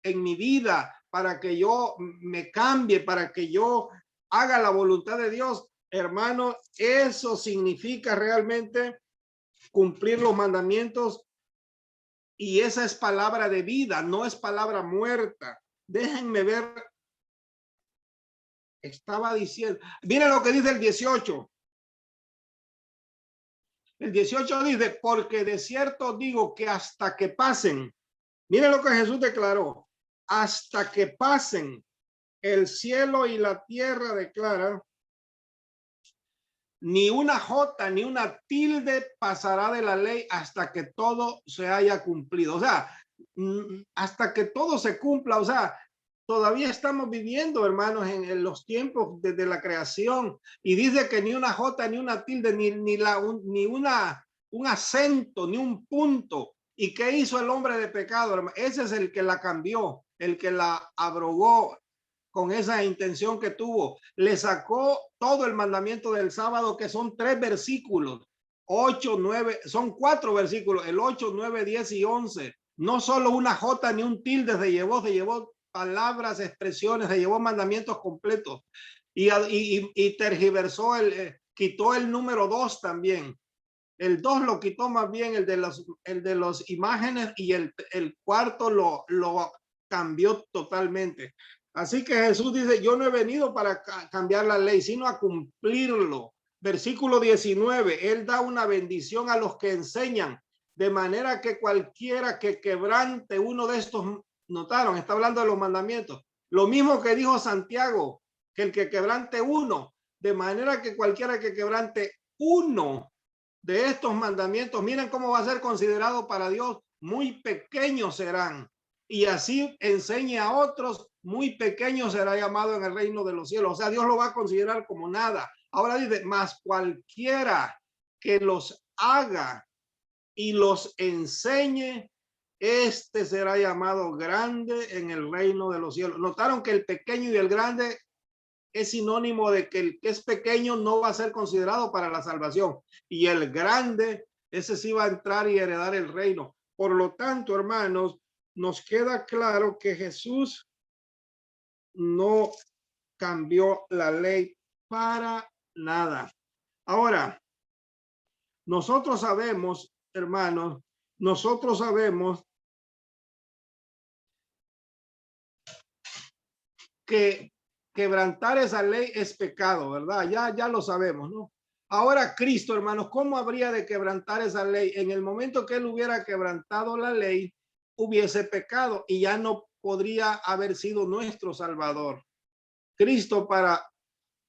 en mi vida para que yo me cambie, para que yo haga la voluntad de Dios, hermano, eso significa realmente cumplir los mandamientos, y esa es palabra de vida, no es palabra muerta. Déjenme ver. Estaba diciendo, miren lo que dice el 18. El 18 dice, porque de cierto digo que hasta que pasen, miren lo que Jesús declaró, hasta que pasen el cielo y la tierra, declara, ni una jota ni una tilde pasará de la ley hasta que todo se haya cumplido. O sea, hasta que todo se cumpla. O sea, todavía estamos viviendo, hermanos, en los tiempos desde la creación, y dice que ni una jota ni una tilde, ni un acento, ni un punto. ¿Y qué hizo el hombre de pecado, hermano? Ese es el que la cambió, el que la abrogó con esa intención que tuvo. Le sacó todo el mandamiento del sábado, que son 3 versículos, 8, 9, son 4 versículos, el 8, 9, 10 y 11. No solo una jota ni un tilde se llevó palabras, expresiones, se llevó mandamientos completos, y tergiversó, quitó el número 2 también. El 2 lo quitó más bien, el de los imágenes, y el cuarto lo cambió totalmente. Así que Jesús dice, yo no he venido para cambiar la ley, sino a cumplirlo. Versículo 19, él da una bendición a los que enseñan, de manera que cualquiera que quebrante uno de estos, notaron, está hablando de los mandamientos, lo mismo que dijo Santiago, que el que quebrante uno, de manera que cualquiera que quebrante uno de estos mandamientos, miren cómo va a ser considerado para Dios, muy pequeños serán. Y así enseñe a otros, muy pequeño será llamado en el reino de los cielos. O sea, Dios lo va a considerar como nada. Ahora dice, más cualquiera que los haga y los enseñe, este será llamado grande en el reino de los cielos. Notaron que el pequeño y el grande es sinónimo de que el que es pequeño no va a ser considerado para la salvación, y el grande, ese sí va a entrar y heredar el reino. Por lo tanto, hermanos, nos queda claro que Jesús no cambió la ley para nada. Ahora, nosotros sabemos, hermanos, nosotros sabemos que quebrantar esa ley es pecado, ¿verdad? Ya lo sabemos, ¿no? Ahora Cristo, hermanos, ¿cómo habría de quebrantar esa ley? En el momento que él hubiera quebrantado la ley, hubiese pecado y ya no podría haber sido nuestro Salvador. Cristo, para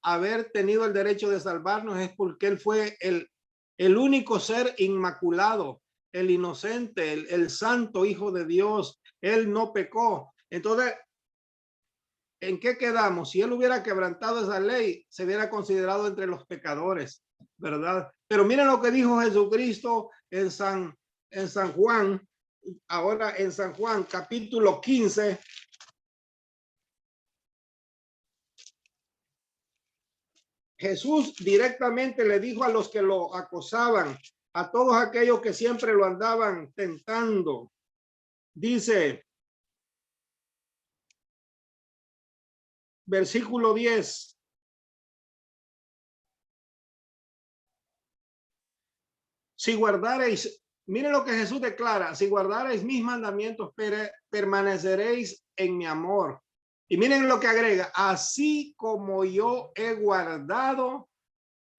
haber tenido el derecho de salvarnos, es porque él fue el único ser inmaculado, el inocente, el santo Hijo de Dios. Él no pecó. Entonces, ¿en qué quedamos? Si él hubiera quebrantado esa ley, se hubiera considerado entre los pecadores, ¿verdad? Pero miren lo que dijo Jesucristo en San Juan, ahora en San Juan, capítulo 15. Jesús directamente le dijo a los que lo acosaban, a todos aquellos que siempre lo andaban tentando. Dice, versículo 10. Si guardareis, miren lo que Jesús declara, si guardareis mis mandamientos, permaneceréis en mi amor. Y miren lo que agrega, así como yo he guardado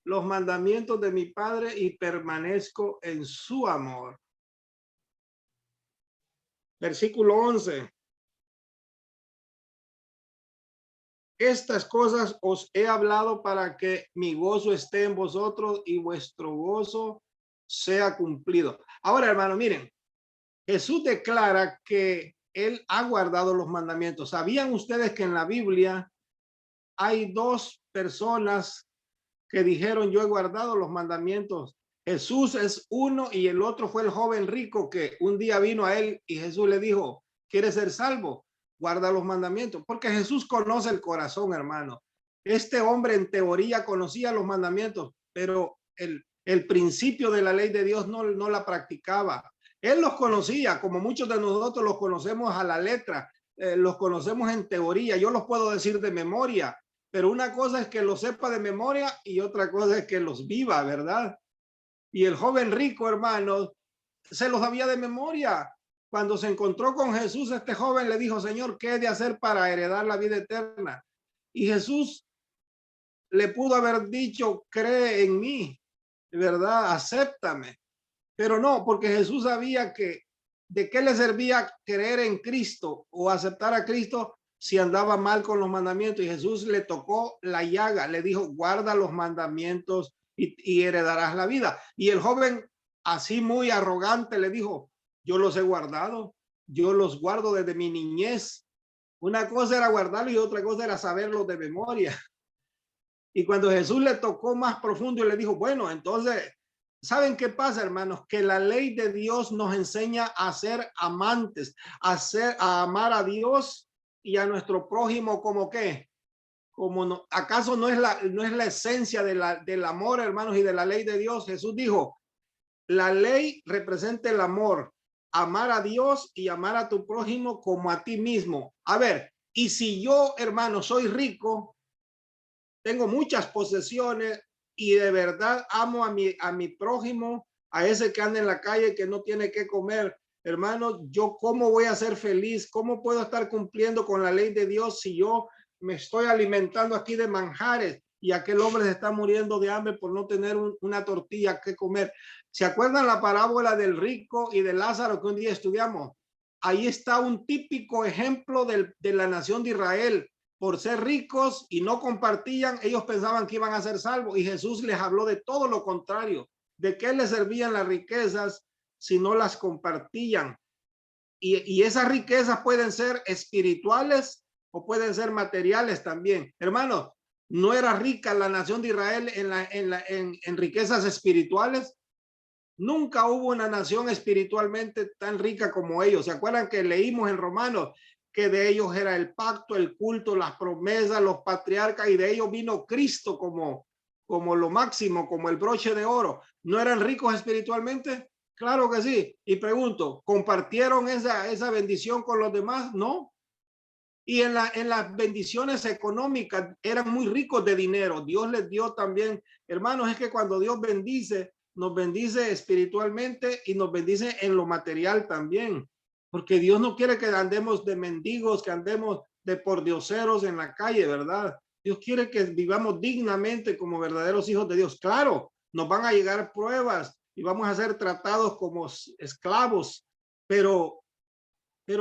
los mandamientos de mi Padre y permanezco en su amor. Versículo 11. Estas cosas os he hablado para que mi gozo esté en vosotros y vuestro gozo sea cumplido. Ahora, hermano, miren, Jesús declara que él ha guardado los mandamientos. ¿Sabían ustedes que en la Biblia hay dos personas que dijeron yo he guardado los mandamientos? Jesús es uno y el otro fue el joven rico que un día vino a él y Jesús le dijo, ¿quieres ser salvo? Guarda los mandamientos, porque Jesús conoce el corazón, hermano. Este hombre en teoría conocía los mandamientos, pero el principio de la ley de Dios no la practicaba. Él los conocía, como muchos de nosotros los conocemos a la letra, los conocemos en teoría. Yo los puedo decir de memoria, pero una cosa es que los sepa de memoria y otra cosa es que los viva, ¿verdad? Y el joven rico, hermano, se los sabía de memoria. Cuando se encontró con Jesús, este joven le dijo, Señor, ¿qué he de hacer para heredar la vida eterna? Y Jesús le pudo haber dicho, cree en mí, ¿verdad? Acéptame. Pero no, porque Jesús sabía que de qué le servía creer en Cristo o aceptar a Cristo si andaba mal con los mandamientos. Y Jesús le tocó la llaga, le dijo, guarda los mandamientos y heredarás la vida. Y el joven, así muy arrogante, le dijo, yo los he guardado, yo los guardo desde mi niñez. Una cosa era guardarlo y otra cosa era saberlo de memoria. Y cuando Jesús le tocó más profundo y le dijo, bueno, entonces, ¿saben qué pasa, hermanos? Que la ley de Dios nos enseña a ser amantes, a amar a Dios y a nuestro prójimo como qué. Como no, ¿acaso no es la esencia del amor, hermanos, y de la ley de Dios? Jesús dijo, la ley representa el amor, amar a Dios y amar a tu prójimo como a ti mismo. A ver, y si yo, hermano, soy rico, tengo muchas posesiones y de verdad amo a mi prójimo, a ese que anda en la calle que no tiene que comer, hermano, yo cómo voy a ser feliz, cómo puedo estar cumpliendo con la ley de Dios si yo me estoy alimentando aquí de manjares y aquel hombre se está muriendo de hambre por no tener una tortilla que comer. ¿Se acuerdan la parábola del rico y de Lázaro que un día estudiamos? Ahí está un típico ejemplo de la nación de Israel. Por ser ricos y no compartían, ellos pensaban que iban a ser salvos y Jesús les habló de todo lo contrario. ¿De qué les servían las riquezas si no las compartían? Y esas riquezas pueden ser espirituales o pueden ser materiales también. Hermanos, ¿no era rica la nación de Israel en riquezas espirituales? Nunca hubo una nación espiritualmente tan rica como ellos. ¿Se acuerdan que leímos en Romanos que de ellos era el pacto, el culto, las promesas, los patriarcas, y de ellos vino Cristo como lo máximo, como el broche de oro? ¿No eran ricos espiritualmente? Claro que sí. Y pregunto, ¿compartieron esa bendición con los demás? No. Y en las bendiciones económicas eran muy ricos de dinero. Dios les dio también, hermanos, es que cuando Dios bendice, nos bendice espiritualmente y nos bendice en lo material también. Porque Dios no quiere que andemos de mendigos, que andemos de pordioseros en la calle, ¿verdad? Dios quiere que vivamos dignamente como verdaderos hijos de Dios. Claro, nos van a llegar pruebas y vamos a ser tratados como esclavos, pero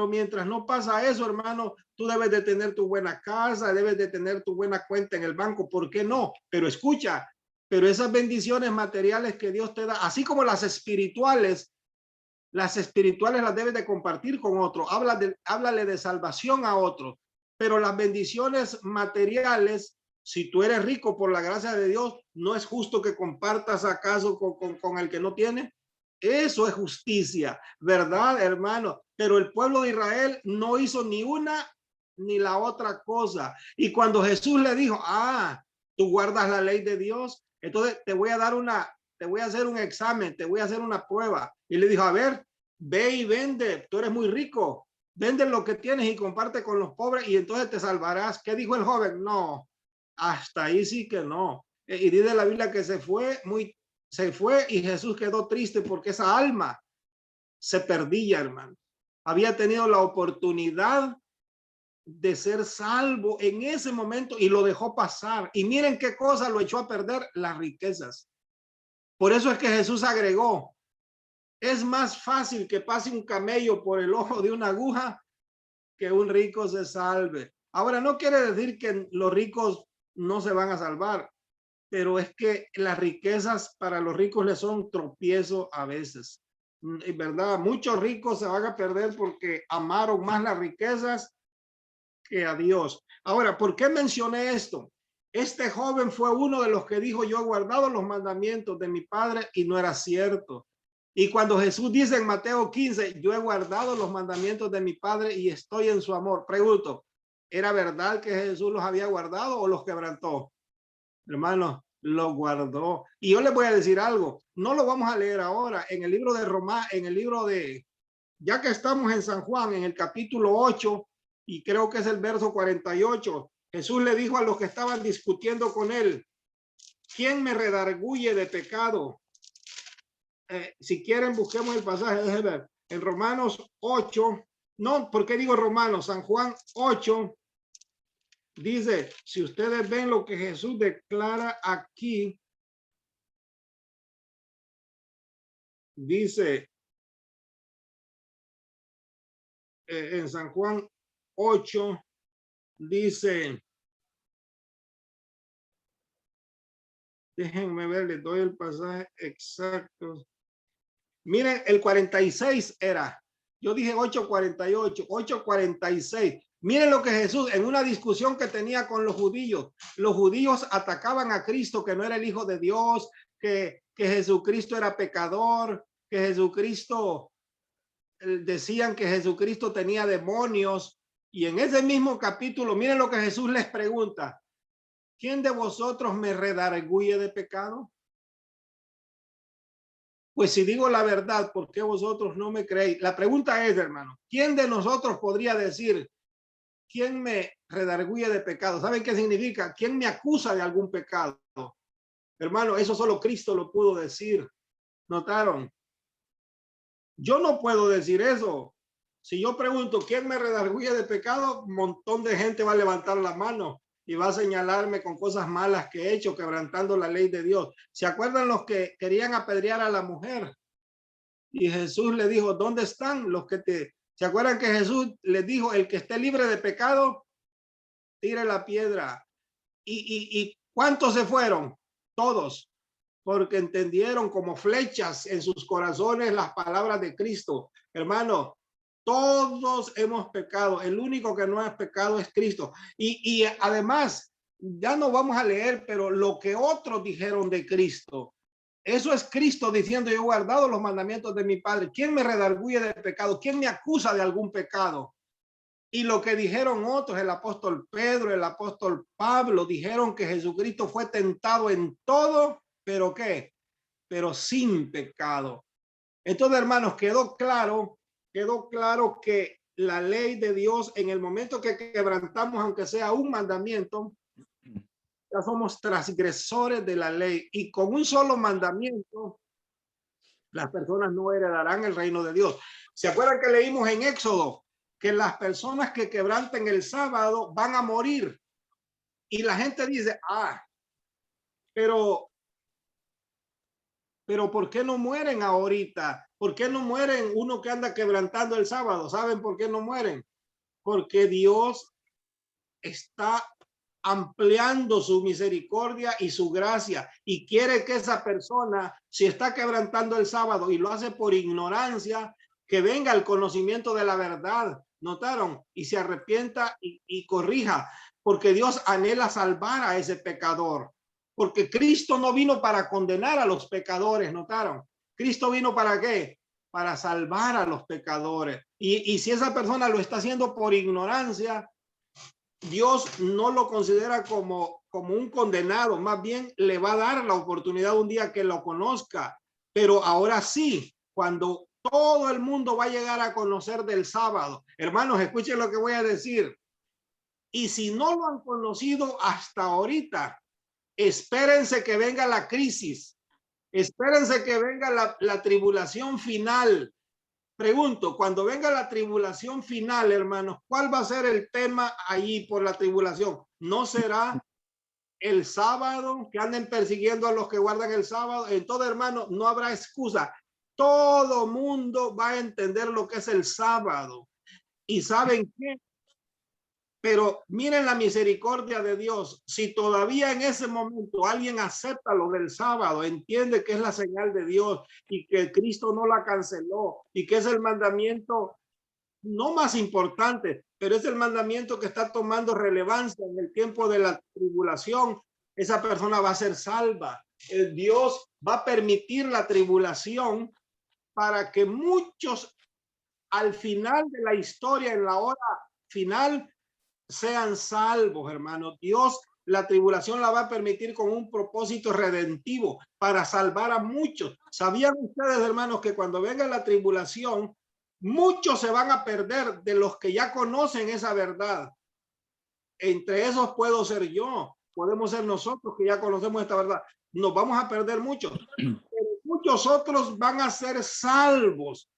mientras no pasa eso, hermano, tú debes de tener tu buena casa, debes de tener tu buena cuenta en el banco. ¿Por qué no? Pero escucha, pero esas bendiciones materiales que Dios te da, así como las espirituales las debes de compartir con otro. Háblale de salvación a otro. Pero las bendiciones materiales, si tú eres rico por la gracia de Dios, ¿no es justo que compartas acaso con el que no tiene? Eso es justicia, ¿verdad, hermano? Pero el pueblo de Israel no hizo ni una ni la otra cosa. Y cuando Jesús le dijo, ¿Tú guardas la ley de Dios? Entonces te voy a hacer un examen, te voy a hacer una prueba. Y le dijo, a ver, ve y vende, tú eres muy rico, vende lo que tienes y comparte con los pobres y entonces te salvarás. ¿Qué dijo el joven? No, hasta ahí sí que no. Y dice la Biblia que se fue y Jesús quedó triste porque esa alma se perdía, hermano. Había tenido la oportunidad de ser salvo en ese momento y lo dejó pasar. Y miren qué cosa lo echó a perder: las riquezas. Por eso es que Jesús agregó: es más fácil que pase un camello por el ojo de una aguja que un rico se salve. Ahora, no quiere decir que los ricos no se van a salvar, pero es que las riquezas para los ricos les son tropiezo a veces. En verdad, muchos ricos se van a perder porque amaron más las riquezas que a Dios. Ahora, ¿por qué mencioné esto? Este joven fue uno de los que dijo: yo he guardado los mandamientos de mi padre, y no era cierto. Y cuando Jesús dice en Mateo 15, yo he guardado los mandamientos de mi padre y estoy en su amor, pregunto, ¿era verdad que Jesús los había guardado o los quebrantó? Hermano, los guardó. Y yo les voy a decir algo, no lo vamos a leer ahora. En el libro de Roma, en el libro de, ya que estamos en San Juan, en el capítulo 8, y creo que es el verso 48, Jesús le dijo a los que estaban discutiendo con él: ¿quién me redarguye de pecado? Si quieren, busquemos el pasaje. Déjenme ver. En Romanos 8, no, ¿por qué digo Romanos? San Juan 8 dice, si ustedes ven lo que Jesús declara aquí, dice en San Juan 8, dice, déjenme ver, les doy el pasaje exacto. Miren, el 46 era, yo dije 8:48, 8:46. Miren lo que Jesús, en una discusión que tenía con los judíos atacaban a Cristo, que no era el Hijo de Dios, que Jesucristo era pecador, que Jesucristo, decían que Jesucristo tenía demonios. Y en ese mismo capítulo, miren lo que Jesús les pregunta: ¿quién de vosotros me redarguye de pecado? Pues si digo la verdad, ¿por qué vosotros no me creéis? La pregunta es, hermano, ¿quién de nosotros podría decir, quién me redarguye de pecado? ¿Saben qué significa? ¿Quién me acusa de algún pecado? Hermano, eso solo Cristo lo pudo decir. ¿Notaron? Yo no puedo decir eso. Si yo pregunto, ¿quién me redarguye de pecado? Un montón de gente va a levantar la mano y va a señalarme con cosas malas que he hecho, quebrantando la ley de Dios. ¿Se acuerdan los que querían apedrear a la mujer? Y Jesús le dijo, ¿dónde están los que te... ¿Se acuerdan que Jesús les dijo, el que esté libre de pecado, tire la piedra? ¿Y cuántos se fueron? Todos, porque entendieron como flechas en sus corazones las palabras de Cristo. Hermano, todos hemos pecado. El único que no ha pecado es Cristo. Y además, ya no vamos a leer, pero lo que otros dijeron de Cristo, eso es Cristo diciendo, yo he guardado los mandamientos de mi Padre. ¿Quién me redarguye de pecado? ¿Quién me acusa de algún pecado? Y lo que dijeron otros, el apóstol Pedro, el apóstol Pablo, dijeron que Jesucristo fue tentado en todo, pero ¿qué? Pero sin pecado. Entonces, hermanos, quedó claro que la ley de Dios, en el momento que quebrantamos, aunque sea un mandamiento, ya somos transgresores de la ley, y con un solo mandamiento las personas no heredarán el reino de Dios. ¿Se acuerdan que leímos en Éxodo que las personas que quebranten el sábado van a morir? Y la gente dice, pero ¿por qué no mueren ahorita? ¿Por qué no mueren uno que anda quebrantando el sábado? ¿Saben por qué no mueren? Porque Dios está ampliando su misericordia y su gracia, y quiere que esa persona, si está quebrantando el sábado y lo hace por ignorancia, que venga al conocimiento de la verdad. ¿Notaron? Y se arrepienta y corrija, porque Dios anhela salvar a ese pecador, porque Cristo no vino para condenar a los pecadores. ¿Notaron? Cristo vino ¿para qué? Para salvar a los pecadores. Y si esa persona lo está haciendo por ignorancia, Dios no lo considera como como un condenado, más bien le va a dar la oportunidad un día que lo conozca. Pero ahora sí, cuando todo el mundo va a llegar a conocer del sábado, hermanos, escuchen lo que voy a decir. Y si no lo han conocido hasta ahorita, espérense que venga la crisis, espérense que venga la tribulación final. Pregunto, cuando venga la tribulación final, hermanos, ¿cuál va a ser el tema allí por la tribulación? ¿No será el sábado, que anden persiguiendo a los que guardan el sábado? Entonces, hermanos, no habrá excusa. Todo mundo va a entender lo que es el sábado. ¿Y saben qué? Pero miren la misericordia de Dios. Si todavía en ese momento alguien acepta lo del sábado, entiende que es la señal de Dios y que Cristo no la canceló y que es el mandamiento no más importante, pero es el mandamiento que está tomando relevancia en el tiempo de la tribulación, esa persona va a ser salva. Dios va a permitir la tribulación para que muchos al final de la historia, en la hora final, sean salvos, hermanos. Dios la tribulación la va a permitir con un propósito redentivo para salvar a muchos. ¿Sabían ustedes, hermanos, que cuando venga la tribulación, muchos se van a perder de los que ya conocen esa verdad? Entre esos puedo ser yo, podemos ser nosotros que ya conocemos esta verdad. Nos vamos a perder muchos, pero muchos otros van a ser salvos,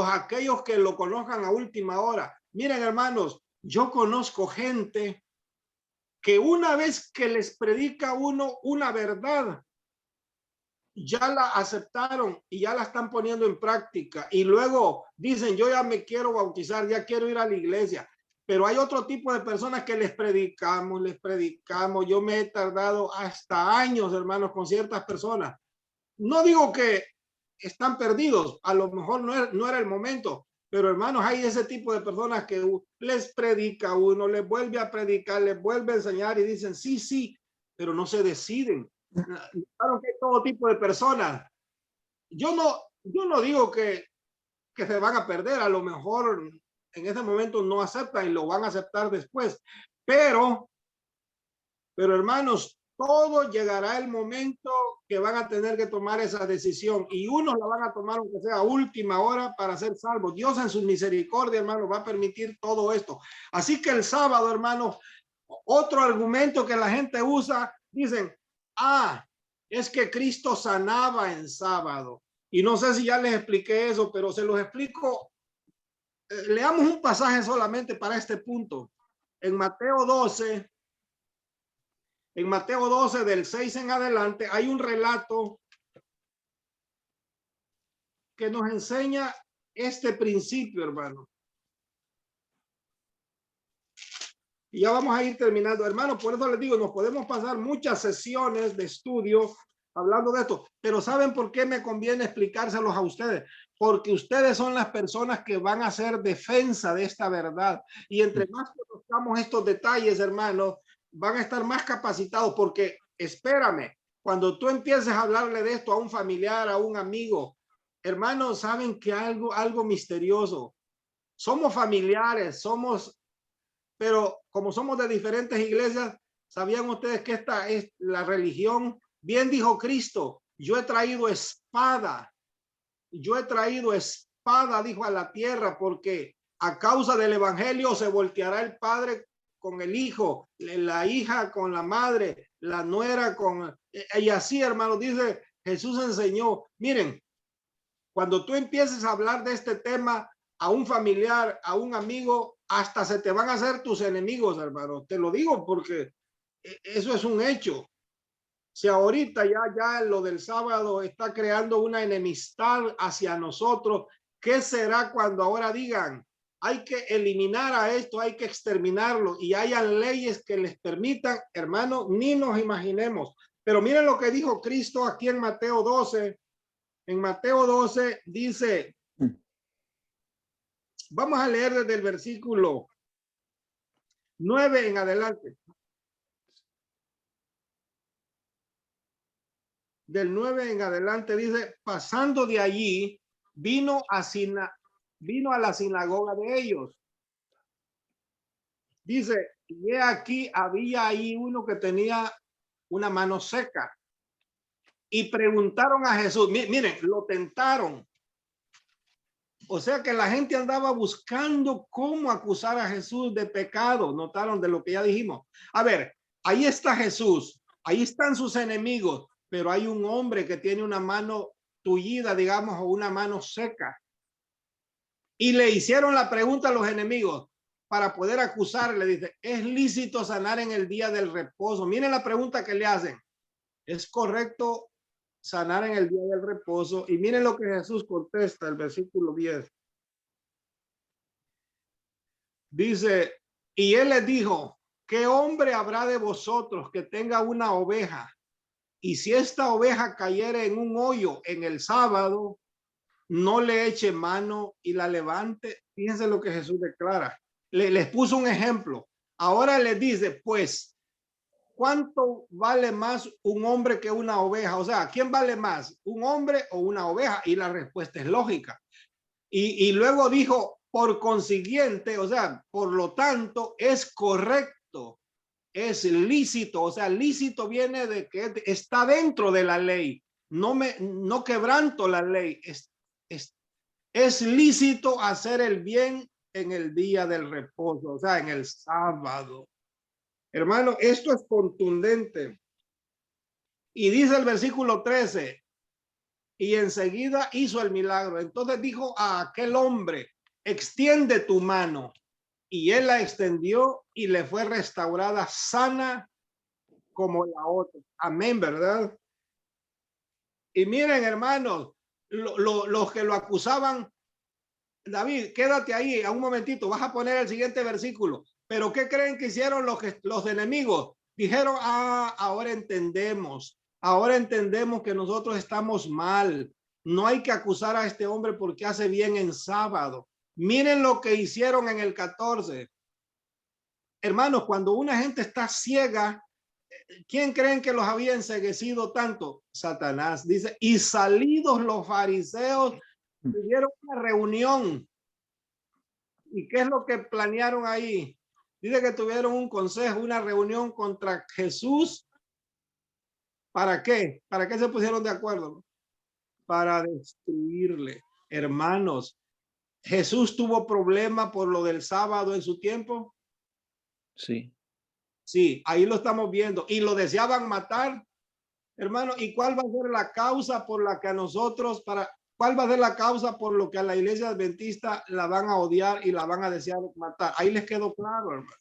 aquellos que lo conozcan a última hora. Miren, hermanos, yo conozco gente que una vez que les predica uno una verdad, ya la aceptaron y ya la están poniendo en práctica. Y luego dicen, yo ya me quiero bautizar, ya quiero ir a la iglesia. Pero hay otro tipo de personas que les predicamos. Yo me he tardado hasta años, hermanos, con ciertas personas. No digo que están perdidos, a lo mejor no era el momento, pero hermanos, hay ese tipo de personas que les predica uno, les vuelve a predicar, les vuelve a enseñar y dicen sí, pero no se deciden. Claro que hay todo tipo de personas. Yo no digo que se van a perder, a lo mejor en ese momento no aceptan y lo van a aceptar después, pero hermanos, todo llegará el momento que van a tener que tomar esa decisión y unos la van a tomar aunque sea a última hora para ser salvos. Dios en su misericordia, hermano, va a permitir todo esto. Así que el sábado, hermano, otro argumento que la gente usa, dicen, es que Cristo sanaba en sábado. Y no sé si ya les expliqué eso, pero se los explico. Leamos un pasaje solamente para este punto. En Mateo 12, del 6 en adelante, hay un relato que nos enseña este principio, hermano. Y ya vamos a ir terminando, hermano. Por eso les digo, nos podemos pasar muchas sesiones de estudio hablando de esto, pero ¿saben por qué me conviene explicárselos a ustedes? Porque ustedes son las personas que van a hacer defensa de esta verdad. Y entre más conozcamos estos detalles, hermano, van a estar más capacitados, porque espérame, cuando tú empieces a hablarle de esto a un familiar, a un amigo, hermanos, saben que algo misterioso. Somos familiares, pero como somos de diferentes iglesias, ¿sabían ustedes que esta es la religión? Bien dijo Cristo, yo he traído espada, dijo, a la tierra, porque a causa del evangelio se volteará el padre con el hijo, la hija con la madre, la nuera con... Y así, hermano, dice, Jesús enseñó. Miren, cuando tú empieces a hablar de este tema a un familiar, a un amigo, hasta se te van a hacer tus enemigos, hermano. Te lo digo porque eso es un hecho. Si ahorita ya lo del sábado está creando una enemistad hacia nosotros, ¿qué será cuando ahora digan, hay que eliminar a esto, hay que exterminarlo y hayan leyes que les permitan, hermano, ni nos imaginemos? Pero miren lo que dijo Cristo aquí en Mateo 12. En Mateo 12 dice, vamos a leer desde el versículo 9 en adelante. Del 9 en adelante dice, pasando de allí, vino a la sinagoga de ellos. Dice, y he aquí había ahí uno que tenía una mano seca. Y preguntaron a Jesús, miren, lo tentaron. O sea que la gente andaba buscando cómo acusar a Jesús de pecado. Notaron de lo que ya dijimos. A ver, ahí está Jesús, ahí están sus enemigos, pero hay un hombre que tiene una mano tullida, digamos, o una mano seca. Y le hicieron la pregunta a los enemigos para poder acusarle. Dice, ¿es lícito sanar en el día del reposo? Miren la pregunta que le hacen. ¿Es correcto sanar en el día del reposo? Y miren lo que Jesús contesta, el versículo 10. Dice, y él les dijo, ¿qué hombre habrá de vosotros que tenga una oveja? Y si esta oveja cayere en un hoyo en el sábado, no le eche mano y la levante. Fíjense lo que Jesús declara. Les puso un ejemplo. Ahora les dice, pues, ¿cuánto vale más un hombre que una oveja? O sea, ¿quién vale más? ¿Un hombre o una oveja? Y la respuesta es lógica. Y luego dijo, por consiguiente, o sea, por lo tanto, es correcto, es lícito. O sea, lícito viene de que está dentro de la ley. No quebranto la ley. Es lícito hacer el bien en el día del reposo, o sea, en el sábado. Hermano, esto es contundente. Y dice el versículo 13, y enseguida hizo el milagro. Entonces dijo a aquel hombre, extiende tu mano. Y él la extendió y le fue restaurada sana como la otra. Amén, ¿verdad? Y miren, hermanos, los que lo acusaban, David, quédate ahí a un momentito, vas a poner el siguiente versículo. Pero ¿qué creen que hicieron los enemigos? Dijeron, ahora entendemos que nosotros estamos mal. No hay que acusar a este hombre porque hace bien en sábado. Miren lo que hicieron en el 14. Hermanos, cuando una gente está ciega, ¿quién creen que los había enceguecido tanto? Satanás. Dice, y salidos los fariseos, tuvieron una reunión. ¿Y qué es lo que planearon ahí? Dice que tuvieron un consejo, una reunión contra Jesús. ¿Para qué? ¿Para qué se pusieron de acuerdo? Para destruirle. Hermanos, ¿Jesús tuvo problema por lo del sábado en su tiempo? Sí. Sí, ahí lo estamos viendo. Y lo deseaban matar, hermano. ¿Y cuál va a ser la causa por la que a nosotros, cuál va a ser la causa por lo que a la iglesia adventista la van a odiar y la van a desear matar? Ahí les quedó claro, hermano.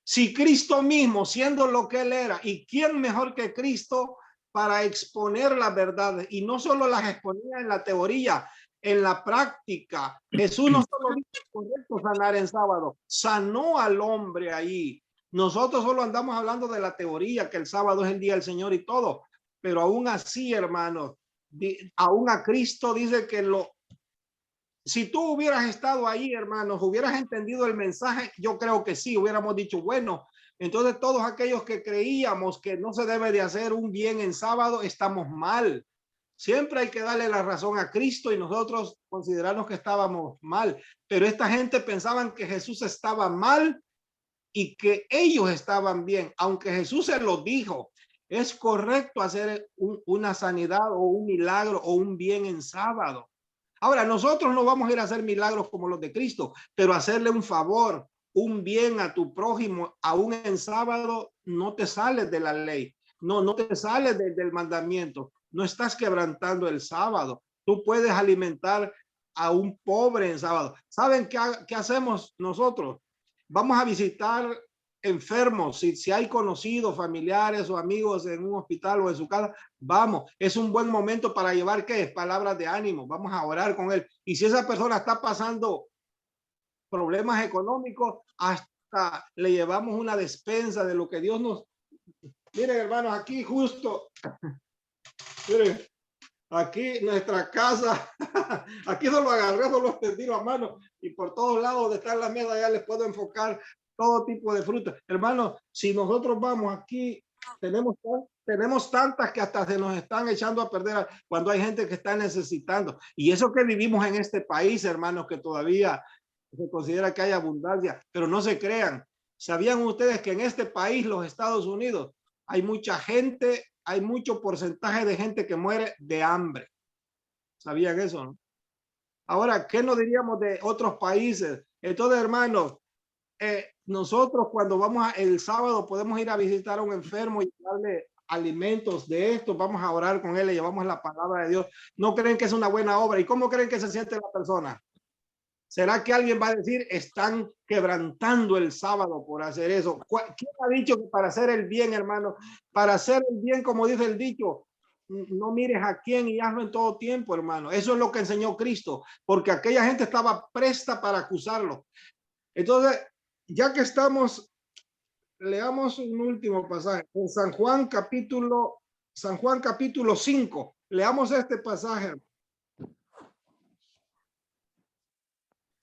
Si Cristo mismo, siendo lo que él era, y quién mejor que Cristo para exponer las verdades, y no solo las exponía en la teoría, en la práctica. Jesús no solo dijo correcto sanar en sábado, sanó al hombre ahí. Nosotros solo andamos hablando de la teoría, que el sábado es el día del Señor y todo, pero aún así, hermanos, aún a Cristo dice que si tú hubieras estado ahí, hermanos, hubieras entendido el mensaje, yo creo que sí, hubiéramos dicho, bueno, entonces todos aquellos que creíamos que no se debe de hacer un bien en sábado, estamos mal. Siempre hay que darle la razón a Cristo y nosotros considerarnos que estábamos mal. Pero esta gente pensaban que Jesús estaba mal y que ellos estaban bien, aunque Jesús se lo dijo. Es correcto hacer una sanidad o un milagro o un bien en sábado. Ahora, nosotros no vamos a ir a hacer milagros como los de Cristo, pero hacerle un favor, un bien a tu prójimo, aún en sábado, no te sales de la ley, no te sales del mandamiento, no estás quebrantando el sábado. Tú puedes alimentar a un pobre en sábado. ¿Saben qué hacemos nosotros? Vamos a visitar enfermos, si hay conocidos, familiares o amigos en un hospital o en su casa, vamos, es un buen momento para llevar, ¿qué? Palabras de ánimo, vamos a orar con él. Y si esa persona está pasando problemas económicos, hasta le llevamos una despensa de lo que Dios nos... Miren, hermanos, aquí justo, miren, aquí nuestra casa, aquí solo agarré, solo extendí la mano y por todos lados donde está la mesa ya les puedo enfocar todo tipo de fruta. Hermano, si nosotros vamos aquí, tenemos tantas que hasta se nos están echando a perder cuando hay gente que está necesitando. Y eso que vivimos en este país, hermanos, que todavía se considera que hay abundancia, pero no se crean. ¿Sabían ustedes que en este país, los Estados Unidos, hay mucha gente, hay mucho porcentaje de gente que muere de hambre? ¿Sabían eso, no? Ahora, ¿qué nos diríamos de otros países? Entonces, hermanos, nosotros cuando vamos el sábado podemos ir a visitar a un enfermo y darle alimentos de esto, vamos a orar con él, le llevamos la palabra de Dios. ¿No creen que es una buena obra? ¿Y cómo creen que se siente la persona? ¿Será que alguien va a decir, están quebrantando el sábado por hacer eso? ¿Quién ha dicho que para hacer el bien, hermano? Para hacer el bien, como dice el dicho, no mires a quién y hazlo en todo tiempo, hermano. Eso es lo que enseñó Cristo, porque aquella gente estaba presta para acusarlo. Entonces, ya que estamos, leamos un último pasaje en San Juan capítulo 5. Leamos este pasaje.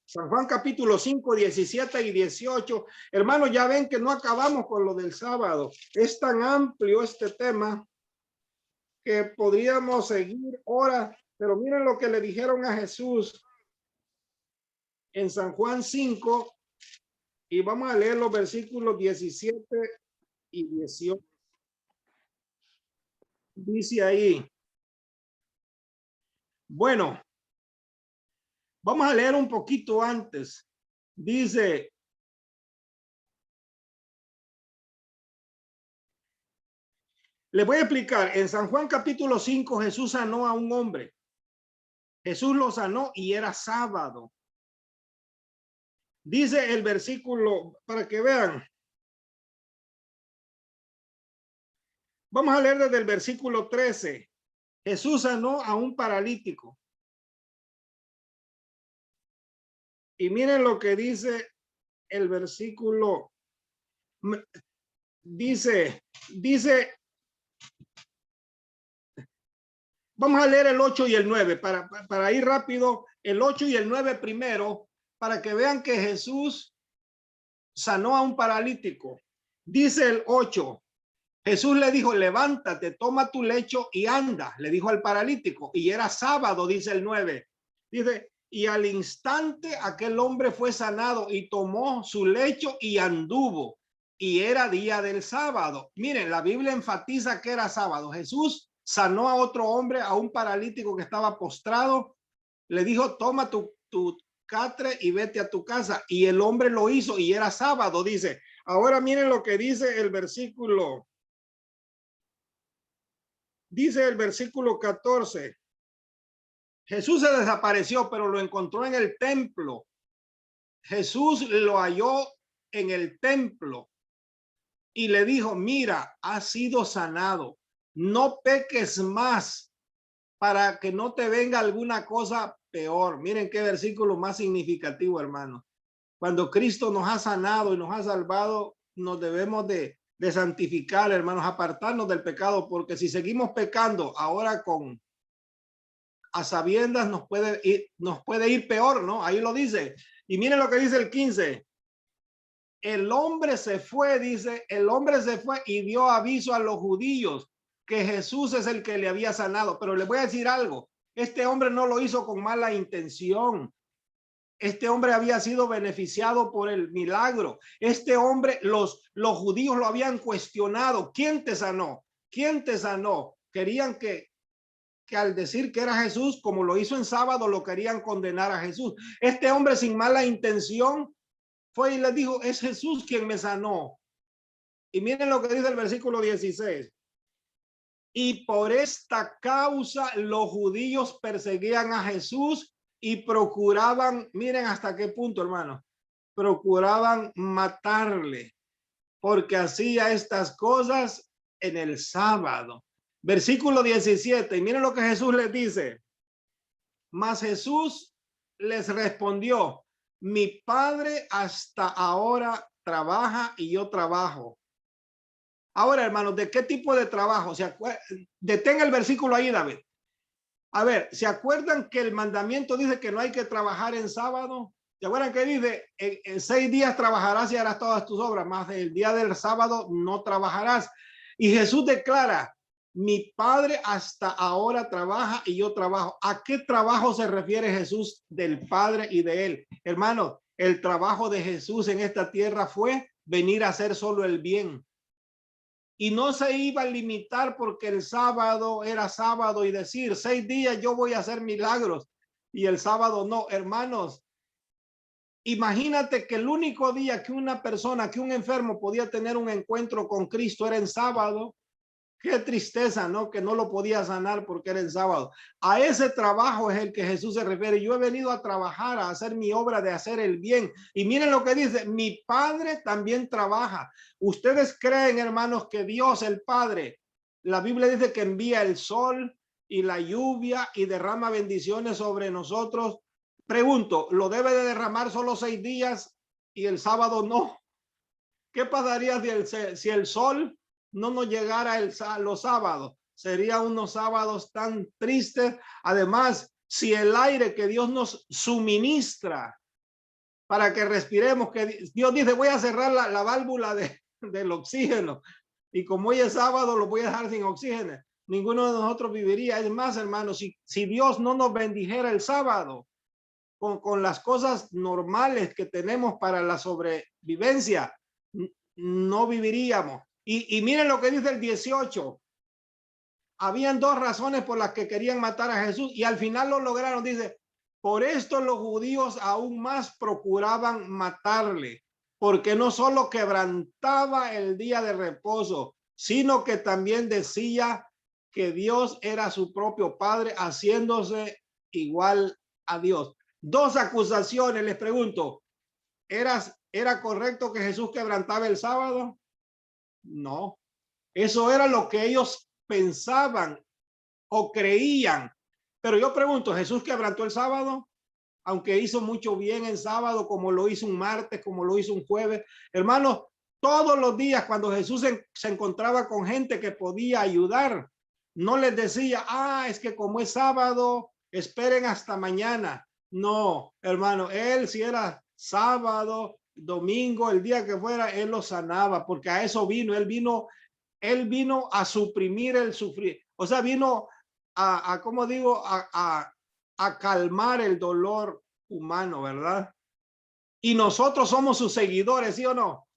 San Juan capítulo 5, 17 y 18. Hermanos, ya ven que no acabamos con lo del sábado. Es tan amplio este tema que podríamos seguir horas, pero miren lo que le dijeron a Jesús en San Juan 5, y vamos a leer los versículos 17 y 18. Dice ahí, bueno, vamos a leer un poquito antes. Dice, le voy a explicar. En San Juan capítulo 5, Jesús sanó a un hombre. Jesús lo sanó y era sábado. Dice el versículo, para que vean. Vamos a leer desde el versículo 13. Jesús sanó a un paralítico. Y miren lo que dice el versículo. Dice, vamos a leer el 8 y el 9 para ir rápido. El 8 y el 9 primero, para que vean que Jesús sanó a un paralítico. Dice el 8. Jesús le dijo, levántate, toma tu lecho y anda, le dijo al paralítico. Y era sábado, dice el 9. Dice, y al instante aquel hombre fue sanado y tomó su lecho y anduvo. Y era día del sábado. Miren, la Biblia enfatiza que era sábado. Jesús sanó a otro hombre, a un paralítico que estaba postrado. Le dijo, toma tu catre y vete a tu casa. Y el hombre lo hizo y era sábado, dice. Ahora miren lo que dice el versículo. Dice el versículo 14. Jesús se desapareció, pero lo encontró en el templo. Jesús lo halló en el templo y le dijo, mira, has sido sanado. No peques más para que no te venga alguna cosa peor. Miren qué versículo más significativo, hermano. Cuando Cristo nos ha sanado y nos ha salvado, nos debemos de santificar, hermanos, apartarnos del pecado, porque si seguimos pecando ahora a sabiendas nos puede ir peor, ¿no? Ahí lo dice. Y miren lo que dice el 15. El hombre se fue, dice, el hombre se fue y dio aviso a los judíos que Jesús es el que le había sanado. Pero les voy a decir algo, este hombre no lo hizo con mala intención. Este hombre había sido beneficiado por el milagro. Este hombre, los judíos lo habían cuestionado. ¿Quién te sanó? ¿Quién te sanó? Querían que al decir que era Jesús, como lo hizo en sábado, lo querían condenar a Jesús. Este hombre sin mala intención fue y le dijo, es Jesús quien me sanó. Y miren lo que dice el versículo 16. Y por esta causa los judíos perseguían a Jesús y procuraban, miren hasta qué punto, hermano, procuraban matarle porque hacía estas cosas en el sábado. Versículo 17, y miren lo que Jesús les dice. Mas Jesús les respondió, mi Padre hasta ahora trabaja y yo trabajo. Ahora, hermanos, ¿de qué tipo de trabajo? Detenga el versículo ahí, David. A ver, ¿se acuerdan que el mandamiento dice que no hay que trabajar en sábado? ¿Se acuerdan que dice, en 6 días trabajarás y harás todas tus obras, más el día del sábado no trabajarás? Y Jesús declara, mi Padre hasta ahora trabaja y yo trabajo. ¿A qué trabajo se refiere Jesús del Padre y de él? Hermano, el trabajo de Jesús en esta tierra fue venir a hacer solo el bien. Y no se iba a limitar porque el sábado era sábado y decir 6 días yo voy a hacer milagros y el sábado no. Hermanos, imagínate que el único día que una persona, que un enfermo podía tener un encuentro con Cristo era en sábado. Qué tristeza, ¿no? Que no lo podía sanar porque era el sábado. A ese trabajo es el que Jesús se refiere. Yo he venido a trabajar, a hacer mi obra de hacer el bien. Y miren lo que dice, mi Padre también trabaja. ¿Ustedes creen, hermanos, que Dios, el Padre, la Biblia dice que envía el sol y la lluvia y derrama bendiciones sobre nosotros? Pregunto, ¿lo debe de derramar solo 6 días y el sábado no? ¿Qué pasaría si el sol no nos llegara los sábados? Serían unos sábados tan tristes. Además, si el aire que Dios nos suministra para que respiremos, que Dios dice, voy a cerrar la válvula del oxígeno. Y como hoy es sábado, lo voy a dejar sin oxígeno. Ninguno de nosotros viviría. Es más, hermanos, si Dios no nos bendijera el sábado con las cosas normales que tenemos para la sobrevivencia, no viviríamos. Y miren lo que dice el 18. Habían 2 razones por las que querían matar a Jesús y al final lo lograron. Dice, por esto los judíos aún más procuraban matarle, porque no solo quebrantaba el día de reposo, sino que también decía que Dios era su propio Padre, haciéndose igual a Dios. 2 acusaciones, les pregunto. ¿Era correcto que Jesús quebrantaba el sábado? No. Eso era lo que ellos pensaban o creían. Pero yo pregunto, ¿Jesús quebrantó el sábado? Aunque hizo mucho bien en sábado, como lo hizo un martes, como lo hizo un jueves. Hermanos, todos los días cuando Jesús se encontraba con gente que podía ayudar, no les decía, es que como es sábado, esperen hasta mañana. No, hermano, él si era sábado, domingo, el día que fuera, él lo sanaba, porque a eso vino. Él vino a suprimir el sufrir. O sea, vino ¿cómo digo? A calmar el dolor humano, ¿verdad? Y nosotros somos sus seguidores, ¿sí o no?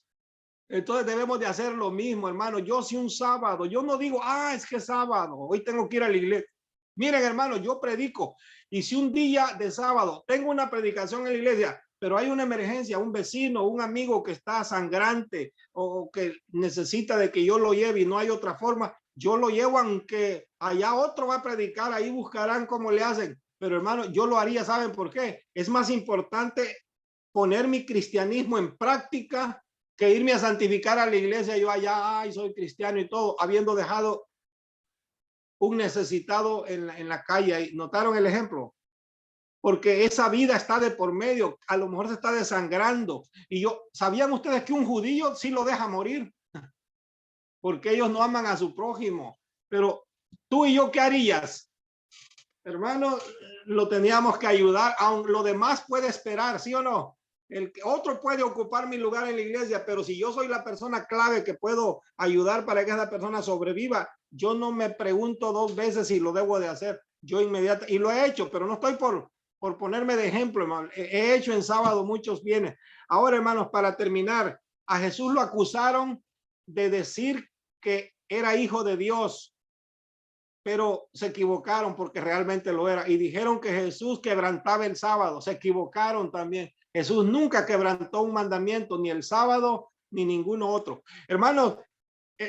Entonces debemos de hacer lo mismo, hermano. Yo si un sábado, yo no digo, es que es sábado, hoy tengo que ir a la iglesia. Miren, hermano, yo predico. Y si un día de sábado tengo una predicación en la iglesia, pero hay una emergencia, un vecino, un amigo que está sangrante o que necesita de que yo lo lleve y no hay otra forma, yo lo llevo, aunque allá otro va a predicar, ahí buscarán cómo le hacen. Pero hermano, yo lo haría, ¿saben por qué? Es más importante poner mi cristianismo en práctica que irme a santificar a la iglesia. Yo allá, soy cristiano y todo, habiendo dejado un necesitado en la calle. ¿Notaron el ejemplo? Porque esa vida está de por medio, a lo mejor se está desangrando. Y ¿sabían ustedes que un judío sí lo deja morir? Porque ellos no aman a su prójimo. Pero tú y yo, ¿qué harías? Hermano, lo teníamos que ayudar, aunque lo demás puede esperar, ¿sí o no? El otro puede ocupar mi lugar en la iglesia, pero si yo soy la persona clave que puedo ayudar para que esa persona sobreviva, yo no me pregunto 2 veces si lo debo de hacer. Yo inmediatamente, y lo he hecho, pero no estoy por ponerme de ejemplo, hermano. He hecho en sábado muchos bienes. Ahora, hermanos, para terminar, a Jesús lo acusaron de decir que era hijo de Dios, pero se equivocaron porque realmente lo era. Y dijeron que Jesús quebrantaba el sábado. Se equivocaron también. Jesús nunca quebrantó un mandamiento, ni el sábado, ni ninguno otro. Hermanos,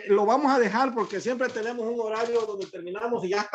lo vamos a dejar porque siempre tenemos un horario donde terminamos y ya